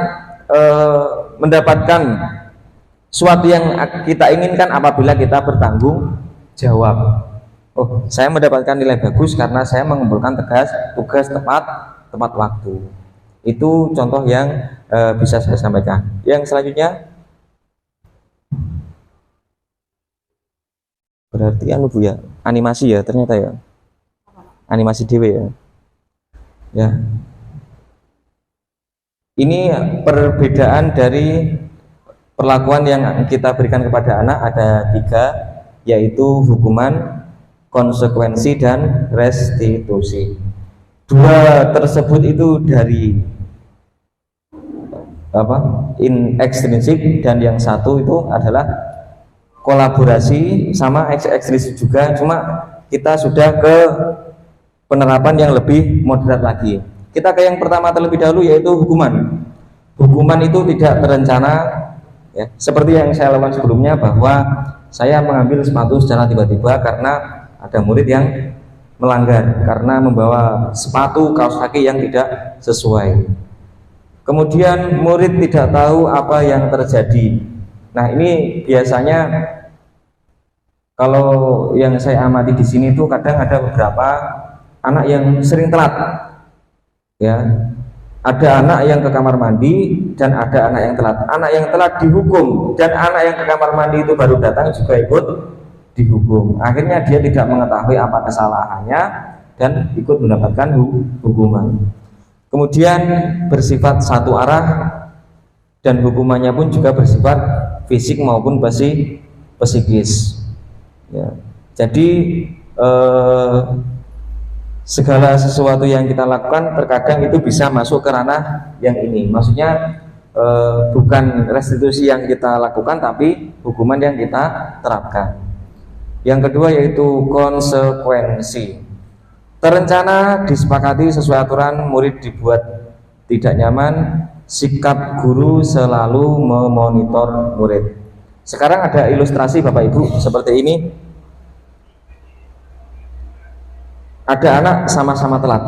mendapatkan sesuatu yang kita inginkan apabila kita bertanggung jawab. Oh, saya mendapatkan nilai bagus karena saya mengumpulkan tugas tepat waktu. Itu contoh yang bisa saya sampaikan. Yang selanjutnya, berarti Bu ya, animasi ya ternyata ya, animasi dewe ya. Ya, ini perbedaan dari perlakuan yang kita berikan kepada anak ada 3, yaitu hukuman, konsekuensi, dan restitusi. 2 tersebut itu dari ekstrinsik, dan yang satu itu adalah kolaborasi sama ekstrinsik juga, cuma kita sudah ke penerapan yang lebih moderat lagi. Kita ke yang pertama terlebih dahulu, yaitu hukuman. Hukuman itu tidak terencana, ya. Seperti yang saya lakukan sebelumnya, bahwa saya mengambil sepatu secara tiba-tiba karena ada murid yang melanggar karena membawa sepatu kaos kaki yang tidak sesuai. Kemudian murid tidak tahu apa yang terjadi. Nah, ini biasanya kalau yang saya amati di sini itu kadang ada beberapa anak yang sering telat. Ya. Ada anak yang ke kamar mandi dan ada anak yang telat. Anak yang telat dihukum dan anak yang ke kamar mandi itu baru datang juga ikut dihukum. Akhirnya dia tidak mengetahui apa kesalahannya dan ikut mendapatkan hukuman. Kemudian bersifat satu arah dan hukumannya pun juga bersifat fisik maupun psikis. Ya. Jadi segala sesuatu yang kita lakukan terkadang itu bisa masuk ke ranah yang ini. Maksudnya bukan restitusi yang kita lakukan, tapi hukuman yang kita terapkan. Yang kedua yaitu konsekuensi. Terencana, disepakati sesuai aturan, murid dibuat tidak nyaman, sikap guru selalu memonitor murid. Sekarang ada ilustrasi Bapak Ibu seperti ini. Ada anak sama-sama telat,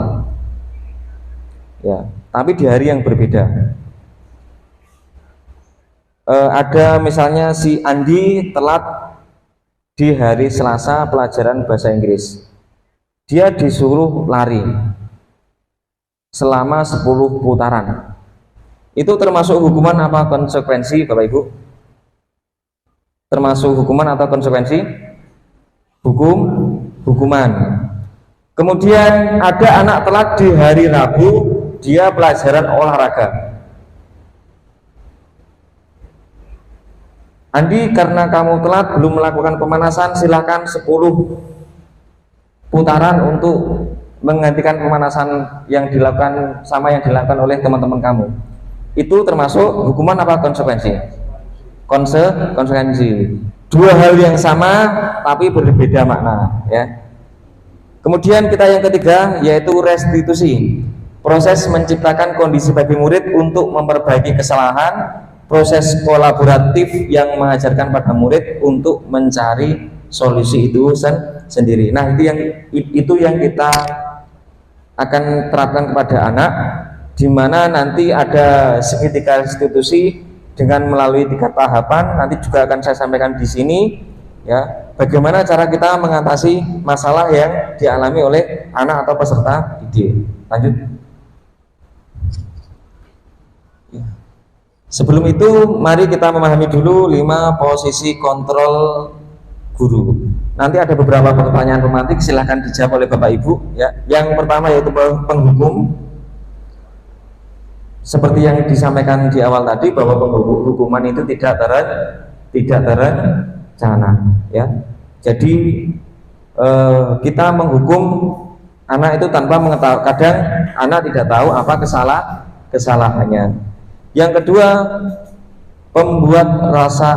ya, tapi di hari yang berbeda. Ada misalnya si Andi telat di hari Selasa pelajaran bahasa Inggris. Dia disuruh lari selama 10 putaran. Itu termasuk hukuman apa konsekuensi Bapak Ibu? Termasuk hukuman atau konsekuensi? Hukuman. Kemudian ada anak telat di hari Rabu, dia pelajaran olahraga. Andi, karena kamu telat belum melakukan pemanasan, silakan 10 putaran untuk menggantikan pemanasan yang dilakukan sama yang dilakukan oleh teman-teman kamu. Itu termasuk hukuman apa konsekuensi? Konsekuensi. Dua hal yang sama tapi berbeda makna, ya. Kemudian kita yang ketiga yaitu restitusi. Proses menciptakan kondisi bagi murid untuk memperbaiki kesalahan, proses kolaboratif yang mengajarkan pada murid untuk mencari solusi itu sendiri. Nah, itu yang kita akan terapkan kepada anak, di mana nanti ada segitiga restitusi dengan melalui 3 tahapan. Nanti juga akan saya sampaikan di sini, ya. Bagaimana cara kita mengatasi masalah yang dialami oleh anak atau peserta didik. Lanjut. Ya. Sebelum itu, mari kita memahami dulu 5 posisi kontrol guru. Nanti ada beberapa pertanyaan pemantik, silahkan dijawab oleh Bapak Ibu. Ya. Yang pertama yaitu penghukum. Seperti yang disampaikan di awal tadi, bahwa hukuman itu tidak terencana, ya. Jadi kita menghukum anak itu tanpa mengetahui. Kadang anak tidak tahu apa kesalahannya. Yang kedua, pembuat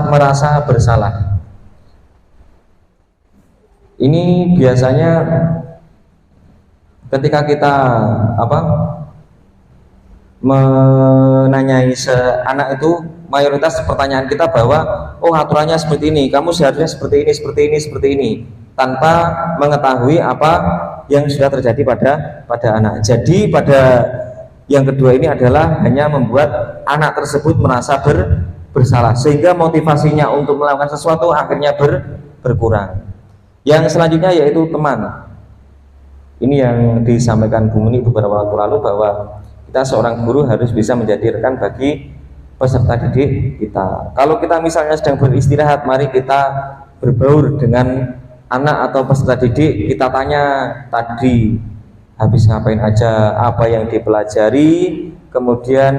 merasa bersalah. Ini biasanya ketika kita menanyai anak itu, mayoritas pertanyaan kita bahwa oh aturannya seperti ini, kamu seharusnya seperti ini, tanpa mengetahui apa yang sudah terjadi pada anak. Jadi pada yang kedua ini adalah hanya membuat anak tersebut merasa bersalah, sehingga motivasinya untuk melakukan sesuatu akhirnya berkurang. Yang selanjutnya yaitu teman. Ini yang disampaikan Bu Muni beberapa waktu lalu, bahwa kita seorang guru harus bisa menjadi rekan bagi peserta didik kita. Kalau kita misalnya sedang beristirahat, mari kita berbaur dengan anak atau peserta didik. Kita tanya tadi habis ngapain aja, apa yang dipelajari, kemudian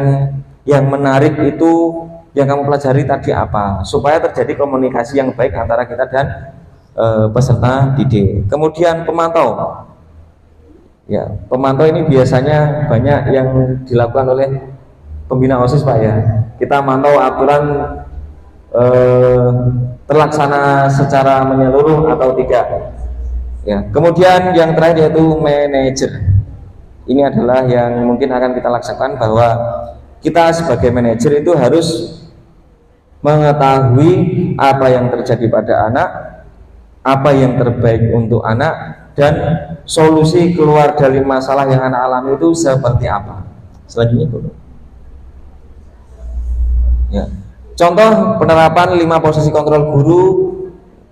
yang menarik itu yang kamu pelajari tadi apa, supaya terjadi komunikasi yang baik antara kita dan peserta didik. Kemudian pemantau. Ya, pemantau ini biasanya banyak yang dilakukan oleh pembina OSIS, Pak, ya. Kita mantau aturan terlaksana secara menyeluruh atau tidak. Ya. Kemudian yang terakhir yaitu manajer. Ini adalah yang mungkin akan kita laksanakan, bahwa kita sebagai manajer itu harus mengetahui apa yang terjadi pada anak, apa yang terbaik untuk anak, dan solusi keluar dari masalah yang anak alami itu seperti apa. Selanjutnya dulu. Ya. Contoh penerapan 5 posisi kontrol guru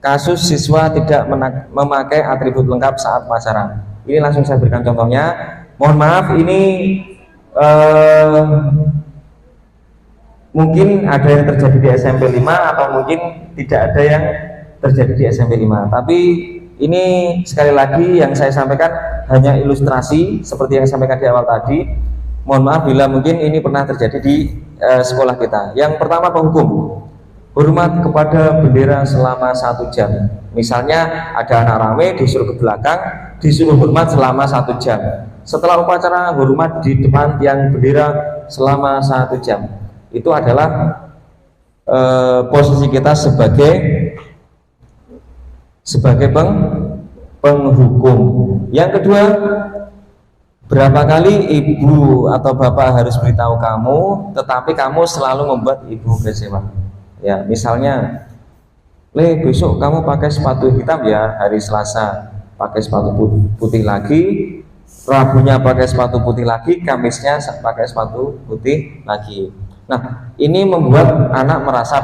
kasus siswa tidak memakai atribut lengkap saat pacaran. Ini langsung saya berikan contohnya. Mohon maaf, ini mungkin ada yang terjadi di SMP 5 atau mungkin tidak ada yang terjadi di SMP 5. Tapi ini sekali lagi yang saya sampaikan hanya ilustrasi seperti yang saya sampaikan di awal tadi. Mohon maaf bila mungkin ini pernah terjadi di sekolah kita. Yang pertama, penghukum. Hormat kepada bendera selama 1 jam. Misalnya ada anak rame disuruh ke belakang, disuruh hormat selama 1 jam. Setelah upacara hormat di depan tiang bendera selama 1 jam. Itu adalah posisi kita sebagai penghukum. Yang kedua, berapa kali ibu atau bapak harus beritahu kamu, tetapi kamu selalu membuat ibu kecewa. Ya, misalnya, besok kamu pakai sepatu hitam ya, hari Selasa pakai sepatu putih lagi, Rabunya pakai sepatu putih lagi, Kamisnya pakai sepatu putih lagi. Nah, ini membuat anak merasa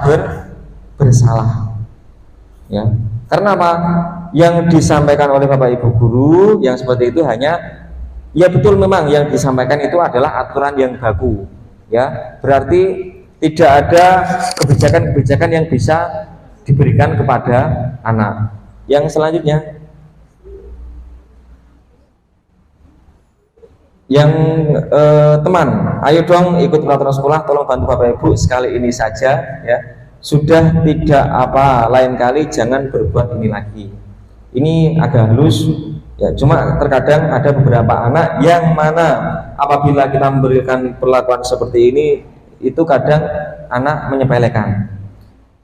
bersalah. Ya, karena apa? Yang disampaikan oleh Bapak Ibu guru yang seperti itu hanya, ya betul, memang yang disampaikan itu adalah aturan yang baku. Ya, berarti tidak ada kebijakan-kebijakan yang bisa diberikan kepada anak. Yang selanjutnya, yang teman, ayo dong ikut peraturan sekolah, tolong bantu Bapak Ibu sekali ini saja ya. Sudah tidak apa, lain kali jangan berbuat ini lagi. Ini agak halus ya, cuma terkadang ada beberapa anak yang mana apabila kita memberikan perlakuan seperti ini, itu kadang anak menyepelekan.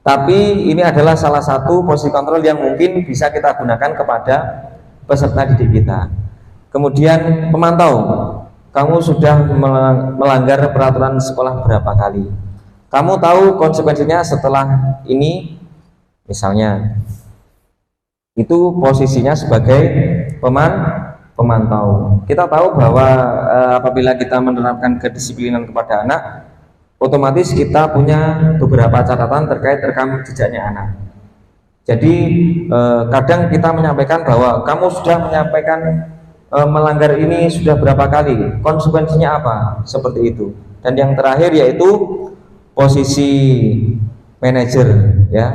Tapi ini adalah salah satu posisi kontrol yang mungkin bisa kita gunakan kepada peserta didik kita. Kemudian pemantau, kamu sudah melanggar peraturan sekolah berapa kali? Kamu tahu konsekuensinya setelah ini, misalnya. Itu posisinya sebagai pemantau. Kita tahu bahwa apabila kita menerapkan kedisiplinan kepada anak, otomatis kita punya beberapa catatan terkait rekam jejaknya anak. Jadi kadang kita menyampaikan bahwa kamu sudah menyampaikan melanggar ini sudah berapa kali, konsekuensinya apa, seperti itu. Dan yang terakhir yaitu posisi manajer ya.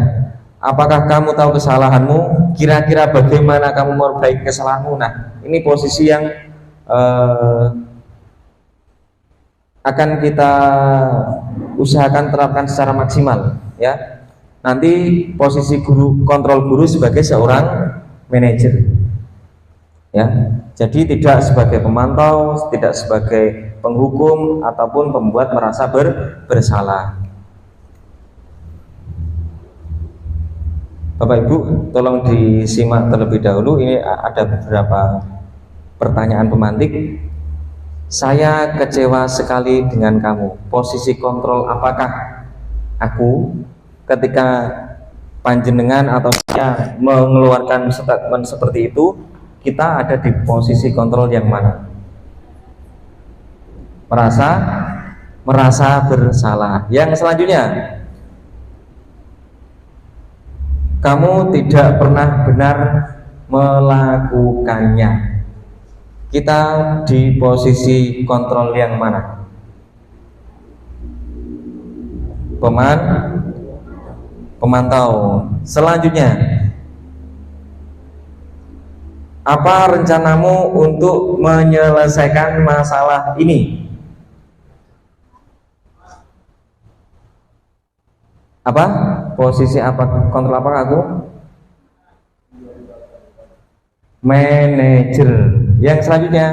Apakah kamu tahu kesalahanmu? Kira-kira bagaimana kamu memperbaiki kesalahanmu? Nah, ini posisi yang akan kita usahakan terapkan secara maksimal ya. Nanti posisi guru, kontrol guru sebagai seorang manajer ya. Jadi tidak sebagai pemantau, tidak sebagai penghukum ataupun pembuat merasa bersalah. Bapak Ibu, tolong disimak terlebih dahulu. Ini ada beberapa pertanyaan pemantik. Saya kecewa sekali dengan kamu. Posisi kontrol apakah aku ketika panjenengan atau saya mengeluarkan statement seperti itu? Kita ada di posisi kontrol yang mana? Merasa bersalah. Yang selanjutnya, kamu tidak pernah benar melakukannya. Kita di posisi kontrol yang mana? Pemantau. Selanjutnya, apa rencanamu untuk menyelesaikan masalah ini? Apa? Posisi apa? Kontrol apa aku? Manajer. Yang selanjutnya,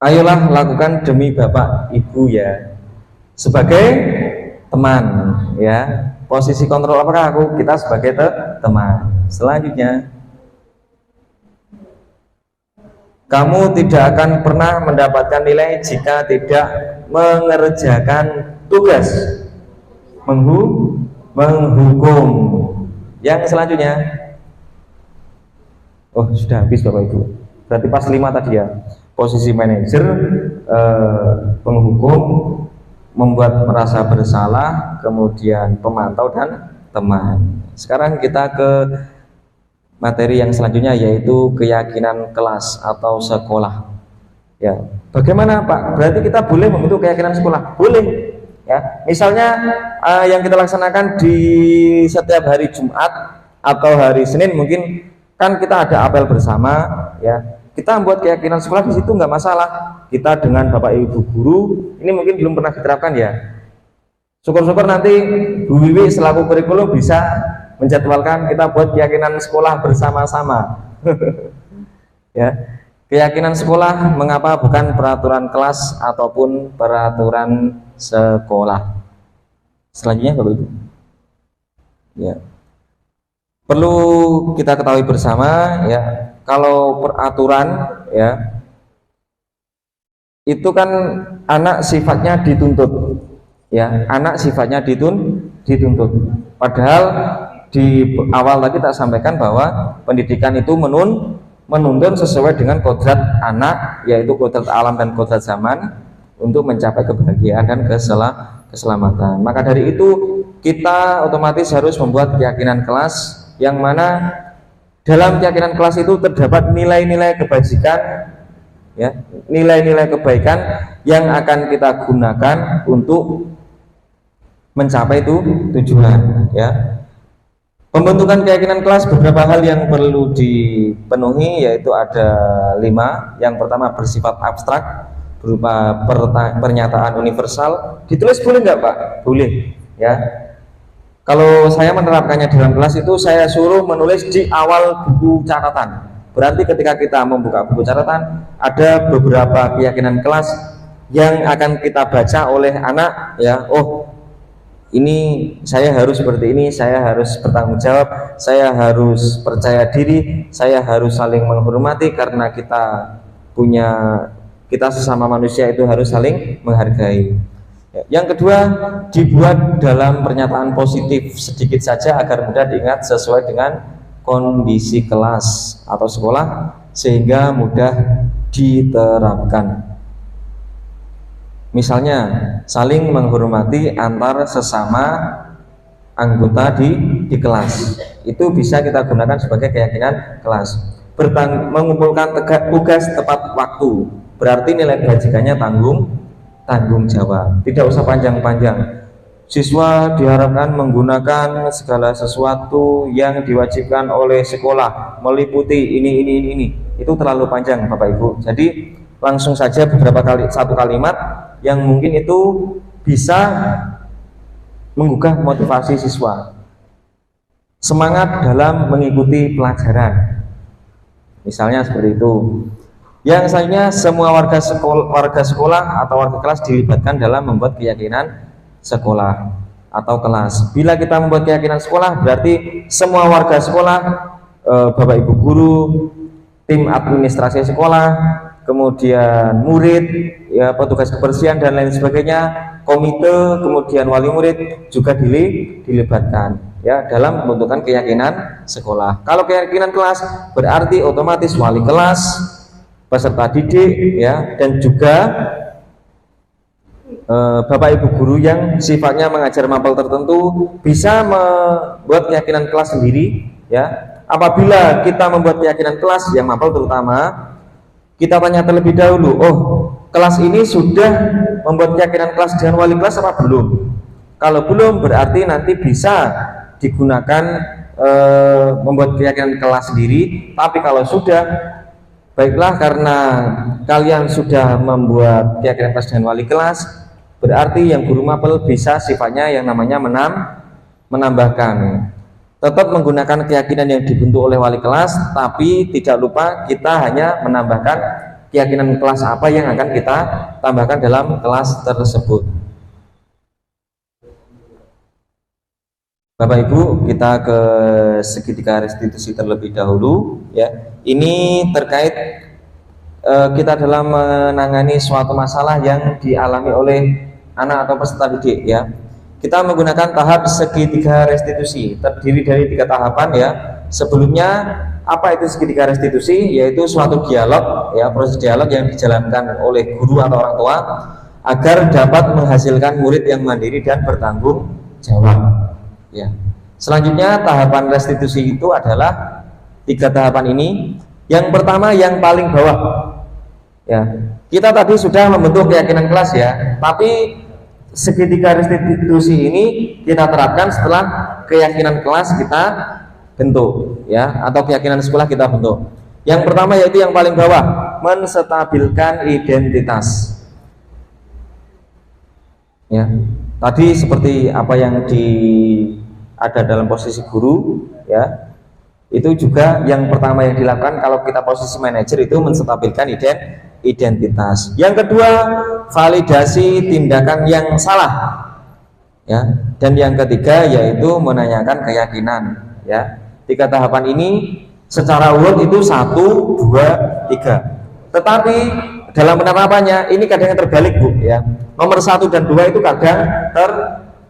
ayolah lakukan demi Bapak Ibu ya. Sebagai teman ya. Posisi kontrol apakah aku? Kita sebagai teman. Selanjutnya, kamu tidak akan pernah mendapatkan nilai jika tidak mengerjakan tugas. Menghukum. Yang selanjutnya, oh sudah habis Bapak Ibu, berarti pas 5 tadi ya. Posisi manajer, penghukum, membuat merasa bersalah, kemudian pemantau dan teman. Sekarang kita ke materi yang selanjutnya, yaitu keyakinan kelas atau sekolah. Ya, bagaimana Pak? Berarti kita boleh membentuk keyakinan sekolah? Boleh. Ya, misalnya yang kita laksanakan di setiap hari Jumat atau hari Senin mungkin kan kita ada apel bersama, ya. Kita membuat keyakinan sekolah di situ nggak masalah. Kita dengan Bapak Ibu guru ini mungkin belum pernah diterapkan ya. Syukur-syukur nanti Bu Wiwi selaku kurikulum bisa menjadwalkan kita buat keyakinan sekolah bersama-sama. Ya, keyakinan sekolah mengapa bukan peraturan kelas ataupun peraturan sekolah. Selanjutnya Bapak Ibu. Ya. Perlu kita ketahui bersama ya, kalau peraturan ya itu kan anak sifatnya dituntut. Ya, anak sifatnya dituntut. Padahal di awal tadi tak sampaikan bahwa pendidikan itu menuntun sesuai dengan kodrat anak, yaitu kodrat alam dan kodrat zaman untuk mencapai kebahagiaan dan keselamatan. Maka dari itu kita otomatis harus membuat keyakinan kelas yang mana dalam keyakinan kelas itu terdapat nilai-nilai kebajikan, ya, nilai-nilai kebaikan yang akan kita gunakan untuk mencapai itu tujuan, ya. Pembentukan keyakinan kelas beberapa hal yang perlu dipenuhi, yaitu ada 5. Yang pertama bersifat abstrak berupa pernyataan universal. Ditulis boleh nggak Pak? Boleh, ya. Kalau saya menerapkannya dalam kelas itu saya suruh menulis di awal buku catatan. Berarti ketika kita membuka buku catatan ada beberapa keyakinan kelas yang akan kita baca oleh anak, ya. Oh, ini saya harus seperti ini, saya harus bertanggung jawab, saya harus percaya diri, saya harus saling menghormati karena kita sesama manusia itu harus saling menghargai. Yang kedua, dibuat dalam pernyataan positif sedikit saja agar mudah diingat sesuai dengan kondisi kelas atau sekolah sehingga mudah diterapkan. Misalnya, saling menghormati antar sesama anggota di kelas. Itu bisa kita gunakan sebagai keyakinan kelas. Mengumpulkan tugas tepat waktu. Berarti nilai kebajikannya tanggung jawab. Tidak usah panjang-panjang. Siswa diharapkan menggunakan segala sesuatu yang diwajibkan oleh sekolah, meliputi ini. Itu terlalu panjang Bapak Ibu. Jadi langsung saja satu kalimat yang mungkin itu bisa menggugah motivasi siswa. Semangat dalam mengikuti pelajaran. Misalnya seperti itu. Yang selanjutnya semua warga sekolah atau warga kelas dilibatkan dalam membuat keyakinan sekolah atau kelas. Bila kita membuat keyakinan sekolah berarti semua warga sekolah, Bapak Ibu guru, tim administrasi sekolah, kemudian murid, ya, petugas kebersihan dan lain sebagainya, komite, kemudian wali murid juga dilibatkan, ya, dalam pembentukan keyakinan sekolah. Kalau keyakinan kelas berarti otomatis wali kelas, peserta didik, ya, dan juga Bapak Ibu guru yang sifatnya mengajar mapel tertentu bisa membuat keyakinan kelas sendiri, ya. Apabila kita membuat keyakinan kelas yang mapel terutama, kita tanya terlebih dahulu, oh, kelas ini sudah membuat keyakinan kelas dengan wali kelas apa belum? Kalau belum berarti nanti bisa digunakan membuat keyakinan kelas sendiri. Tapi kalau sudah, baiklah, karena kalian sudah membuat keyakinan kelas dengan wali kelas, berarti yang guru mapel bisa sifatnya yang namanya menambahkan. Tetap menggunakan keyakinan yang dibentuk oleh wali kelas, tapi tidak lupa kita hanya menambahkan keyakinan kelas apa yang akan kita tambahkan dalam kelas tersebut. Bapak Ibu, kita ke segitiga restitusi terlebih dahulu, ya. Ini terkait kita dalam menangani suatu masalah yang dialami oleh anak atau peserta didik, ya. Kita menggunakan tahap segitiga restitusi, terdiri dari 3 tahapan, ya. Sebelumnya, apa itu segitiga restitusi? Yaitu suatu dialog, ya, proses dialog yang dijalankan oleh guru atau orang tua agar dapat menghasilkan murid yang mandiri dan bertanggung jawab, ya. Selanjutnya tahapan restitusi itu adalah 3 tahapan ini. Yang pertama yang paling bawah, ya. Kita tadi sudah membentuk keyakinan kelas, ya, tapi segitiga restitusi ini kita terapkan setelah keyakinan kelas kita bentuk, ya, atau keyakinan sekolah kita bentuk. Yang pertama yaitu yang paling bawah, menstabilkan identitas. Ya, tadi seperti apa yang ada dalam posisi guru, ya, itu juga yang pertama yang dilakukan kalau kita posisi manajer itu menstabilkan identitas. Yang kedua, validasi tindakan yang salah, ya, dan yang ketiga yaitu menanyakan keyakinan, ya. 3 tahapan ini secara urut itu 1, 2, 3. Tetapi dalam penerapannya ini kadang terbalik, Bu, ya. Nomor 1 dan 2 itu kadang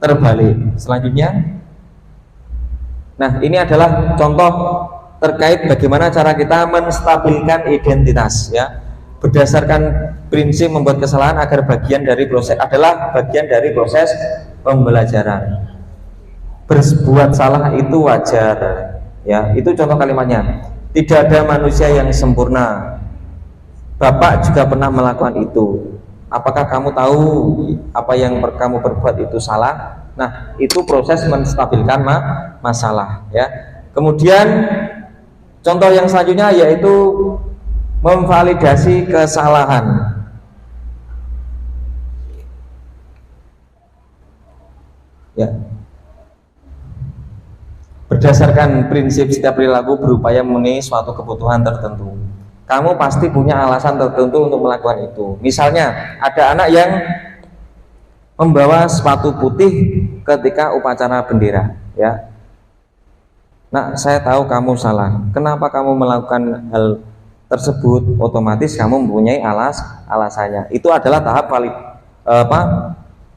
terbalik. Selanjutnya, nah ini adalah contoh terkait bagaimana cara kita menstabilkan identitas, ya, berdasarkan prinsip membuat kesalahan agar bagian dari proses pembelajaran. Berbuat salah itu wajar, ya, itu contoh kalimatnya. Tidak ada manusia yang sempurna. Bapak juga pernah melakukan itu. Apakah kamu tahu apa yang kamu perbuat itu salah? Nah, itu proses menstabilkan masalah, ya. Kemudian contoh yang selanjutnya yaitu memvalidasi kesalahan. Ya. Berdasarkan prinsip setiap perilaku berupaya memenuhi suatu kebutuhan tertentu. Kamu pasti punya alasan tertentu untuk melakukan itu. Misalnya, ada anak yang membawa sepatu putih ketika upacara bendera, ya. Nah, saya tahu kamu salah. Kenapa kamu melakukan hal tersebut? Otomatis kamu mempunyai alasannya. Itu adalah tahap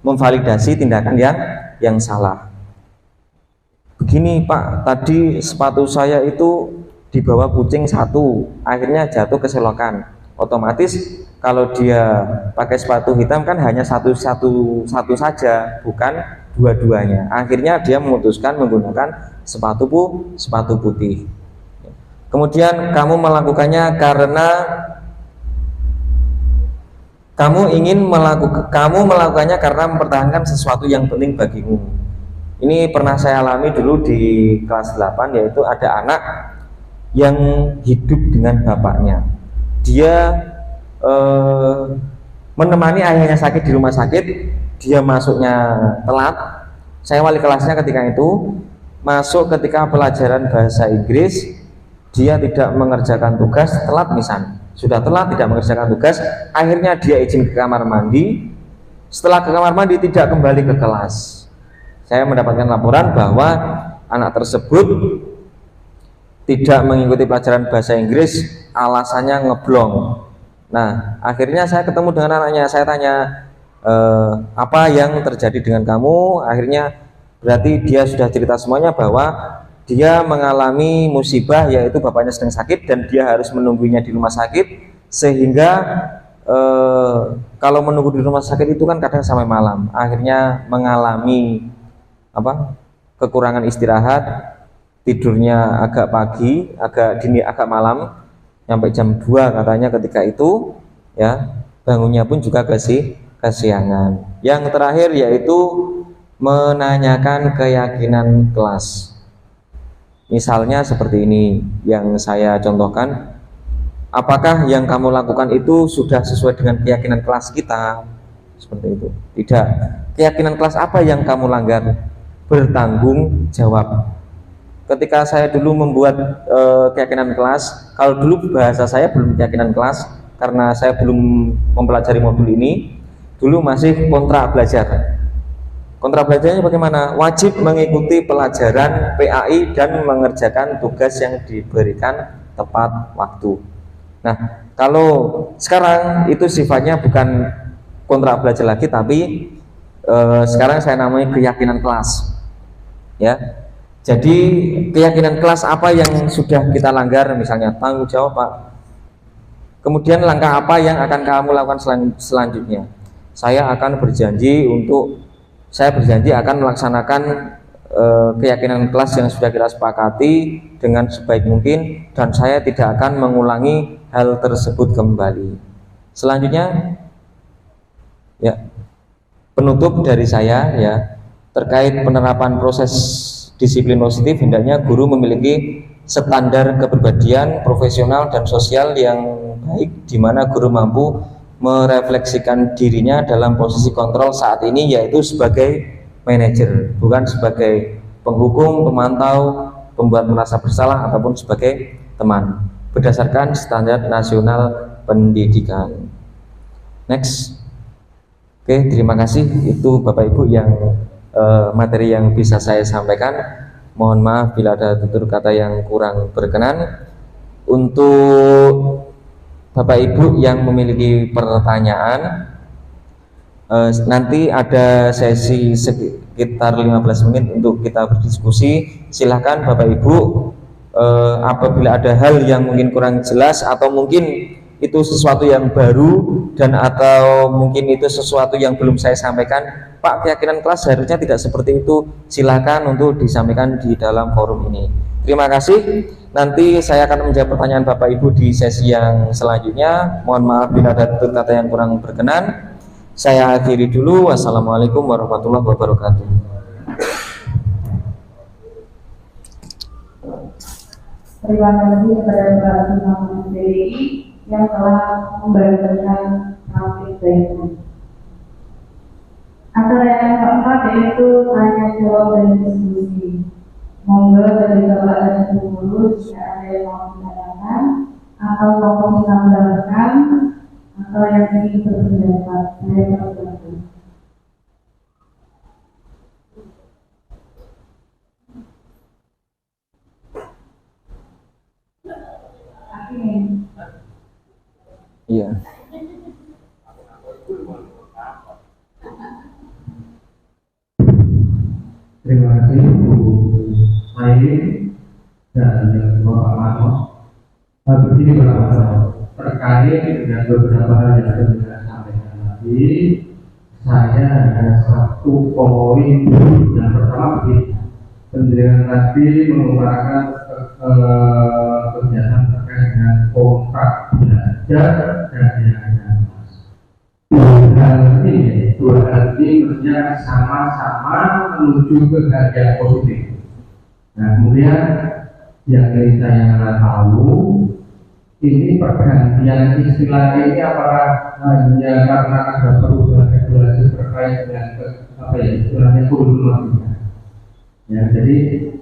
memvalidasi tindakan yang salah. Begini, Pak, tadi sepatu saya itu dibawa kucing 1, akhirnya jatuh ke selokan. Otomatis kalau dia pakai sepatu hitam kan hanya satu saja, bukan dua-duanya. Akhirnya dia memutuskan menggunakan sepatu putih. Kemudian kamu melakukannya karena kamu melakukannya karena mempertahankan sesuatu yang penting bagimu. Ini pernah saya alami dulu di kelas 8, yaitu ada anak yang hidup dengan bapaknya. Dia menemani ayahnya sakit di rumah sakit, dia masuknya telat. Saya wali kelasnya ketika itu, masuk ketika pelajaran bahasa Inggris, dia tidak mengerjakan tugas, telat misalnya. Sudah telat, tidak mengerjakan tugas, akhirnya dia izin ke kamar mandi. Setelah ke kamar mandi tidak kembali ke kelas. Saya mendapatkan laporan bahwa anak tersebut tidak mengikuti pelajaran bahasa Inggris, alasannya ngeblong. Nah, akhirnya saya ketemu dengan anaknya, saya tanya, apa yang terjadi dengan kamu? Akhirnya berarti dia sudah cerita semuanya bahwa dia mengalami musibah, yaitu bapaknya sedang sakit dan dia harus menunggunya di rumah sakit, sehingga kalau menunggu di rumah sakit itu kan kadang sampai malam. Akhirnya mengalami kekurangan istirahat, tidurnya agak pagi, agak dini, agak malam, sampai jam 2 katanya ketika itu, ya, bangunnya pun juga kesiangan. Yang terakhir yaitu menanyakan keyakinan kelas. Misalnya seperti ini yang saya contohkan, apakah yang kamu lakukan itu sudah sesuai dengan keyakinan kelas kita? Seperti itu. Tidak. Keyakinan kelas apa yang kamu langgar? Bertanggung jawab. Ketika saya dulu membuat keyakinan kelas, kalau dulu bahasa saya belum keyakinan kelas karena saya belum mempelajari modul ini, dulu masih kontrak belajar. Kontrak belajarnya bagaimana? Wajib mengikuti pelajaran PAI dan mengerjakan tugas yang diberikan tepat waktu. Nah, kalau sekarang itu sifatnya bukan kontrak belajar lagi, tapi sekarang saya namanya keyakinan kelas, ya. Jadi keyakinan kelas apa yang sudah kita langgar, misalnya tanggung jawab, Pak. Kemudian langkah apa yang akan kamu lakukan selanjutnya? Saya berjanji akan melaksanakan keyakinan kelas yang sudah kita sepakati dengan sebaik mungkin, dan saya tidak akan mengulangi hal tersebut kembali. Selanjutnya, ya, penutup dari saya ya, terkait penerapan proses disiplin positif, hendaknya guru memiliki standar kepribadian profesional dan sosial yang baik, di mana guru mampu merefleksikan dirinya dalam posisi kontrol saat ini, yaitu sebagai manajer, bukan sebagai penghukum, pemantau, pembuat merasa bersalah, ataupun sebagai teman, berdasarkan standar nasional pendidikan. Next. Oke, terima kasih. Itu Bapak Ibu yang materi yang bisa saya sampaikan. Mohon maaf bila ada tutur kata yang kurang berkenan. Untuk Bapak Ibu yang memiliki pertanyaan, nanti ada sesi sekitar 15 menit untuk kita berdiskusi. Silahkan Bapak Ibu, apabila ada hal yang mungkin kurang jelas atau mungkin itu sesuatu yang baru dan atau mungkin itu sesuatu yang belum saya sampaikan, Pak, keyakinan kelas harusnya tidak seperti itu, silakan untuk disampaikan di dalam forum ini. Terima kasih. Nanti saya akan menjawab pertanyaan Bapak Ibu di sesi yang selanjutnya. Mohon maaf bila ada tutur kata yang kurang berkenan. Saya akhiri dulu. Wassalamualaikum warahmatullahi wabarakatuh. Terima kasih kepada Bapak Imam BDI yang telah membagikan topik ini. Acara yang keempat yaitu tanya jawab dan diskusi. Monggo dari Bapak dan Ibu guru jika ada yang mau menanyakan atau mau menambahkan atau yang ingin berpendapat, saya persilakan. Iya. Terima kasih Bu Said dan Bapak Mano. Begini Bapak, terkait dengan beberapa hal yang sudah saya sampaikan tadi, saya ada satu poin yang pertama begini. Penjelasan tadi mengeluarkan kegiatan terkait dengan kontrak belajar dan keyakinan kelas. Dua hal ini mestinya sama-sama menuju ke hal yang positif. Nah, kemudian yang ingin saya tahu, ini pergantian istilah ini apakah hanya karena ada perubahan regulasi terkait dengan istilahnya kurikulum? Ya, jadi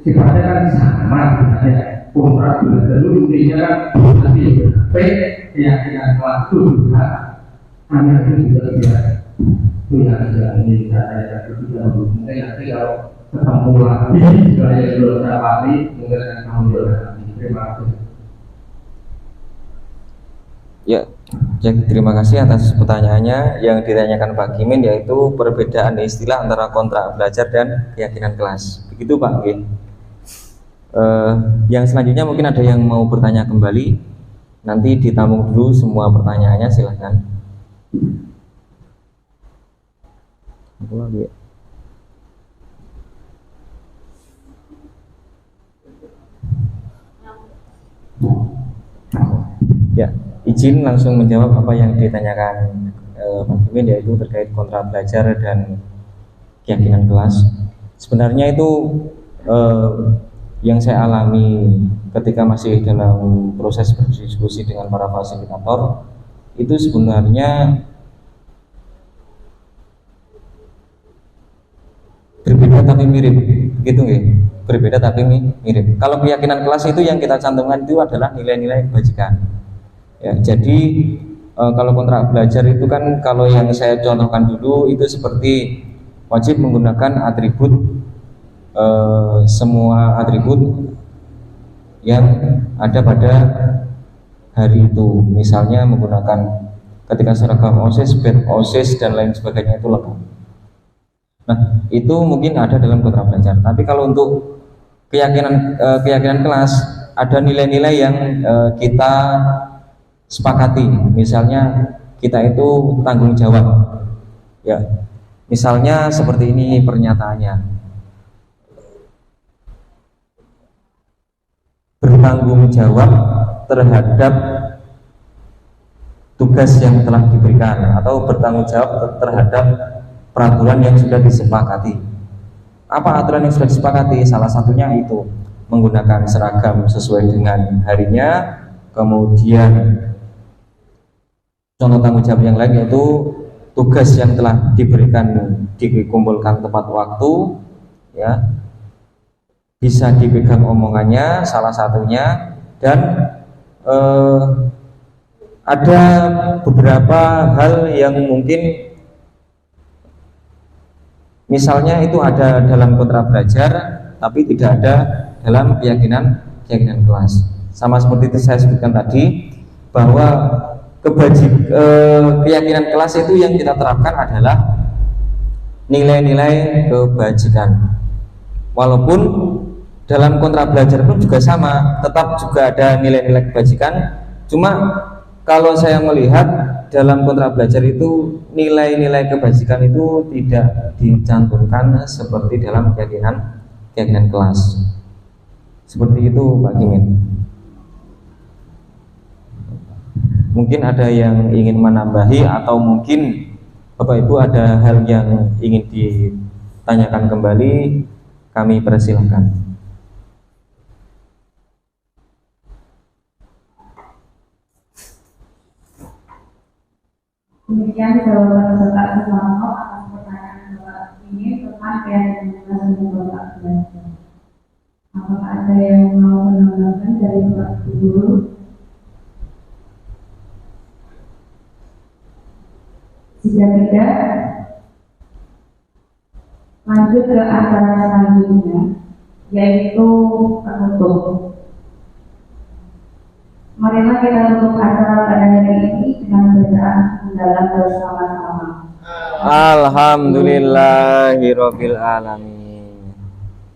sifatnya kan sama sebenarnya. Kontrak belajar dulu intinya kan nanti keyakinan kelas itu juga hanya itu juga biasa. Itu yang ini saya juga mungkin nanti kalau ketemu lagi saya belum dapati mungkin akan kamu nanti. Terima kasih. Ya, jadi terima kasih atas pertanyaannya. Yang ditanyakan Pak Kimin yaitu perbedaan istilah antara kontrak belajar dan keyakinan kelas. Begitu Pak G. Yang selanjutnya mungkin ada yang mau bertanya kembali. Nanti ditampung dulu semua pertanyaannya, silahkan. Ya, izin langsung menjawab apa yang ditanyakan Pak Kimin, yaitu terkait kontrak belajar dan keyakinan kelas. Sebenarnya itu yang saya alami ketika masih dalam proses berdiskusi dengan para fasilitator, itu sebenarnya berbeda tapi mirip, gitu nggih. Berbeda tapi mirip. Kalau keyakinan kelas itu yang kita cantumkan itu adalah nilai-nilai kebajikan. Ya, jadi kalau kontrak belajar itu kan kalau yang saya contohkan dulu itu seperti wajib menggunakan atribut semua atribut yang ada pada hari itu. Misalnya menggunakan ketika seragam OSIS, badge OSIS dan lain sebagainya itu lengkap. Nah, itu mungkin ada dalam kontrak belajar. Tapi kalau untuk keyakinan kelas ada nilai-nilai yang kita sepakati. Misalnya kita itu tanggung jawab. Ya. Misalnya seperti ini pernyataannya. Bertanggung jawab terhadap tugas yang telah diberikan atau bertanggung jawab terhadap peraturan yang sudah disepakati. Apa aturan yang sudah disepakati? Salah satunya itu menggunakan seragam sesuai dengan harinya. Kemudian contoh tanggung jawab yang lain yaitu tugas yang telah diberikan dikumpulkan tepat waktu, ya, bisa dipegang omongannya salah satunya, dan ada beberapa hal yang mungkin misalnya itu ada dalam kontrak belajar tapi tidak ada dalam keyakinan kelas. Sama seperti itu saya sebutkan tadi bahwa keyakinan kelas itu yang kita terapkan adalah nilai-nilai kebajikan. Walaupun dalam kontrak belajar pun juga sama, tetap juga ada nilai-nilai kebajikan. Cuma kalau saya melihat dalam kontrak belajar itu nilai-nilai kebajikan itu tidak dicantumkan seperti dalam keyakinan kelas. Seperti itu Pak Kimin. Mungkin ada yang ingin menambahi atau mungkin Bapak Ibu ada hal yang ingin ditanyakan kembali, kami persilahkan. Demikian jawaban Bapak Sumarno atas pertanyaan Bapak ini tentang keyakinan dan Bapak belajar. Apakah ada yang mau menambahkan dari Bapak Guru? Jika tidak, lanjut ke acara selanjutnya, yaitu penutup. Marilah kita tutup acara pada hari ini dengan bacaan mendalam bersama-sama. Alhamdulillahirabbil alamin.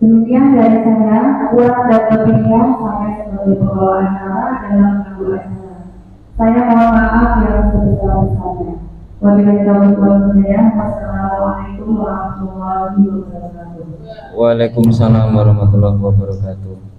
Demikian dari saya, kurang dan lebihnya saya sebagai pembawa acara dalam mengambil acara. Saya mohon maaf yang sebesar-besarnya. Wabillahi taufiq wal hidayah. Wassalamualaikum warahmatullahi wabarakatuh. Waalaikumsalam warahmatullahi wabarakatuh.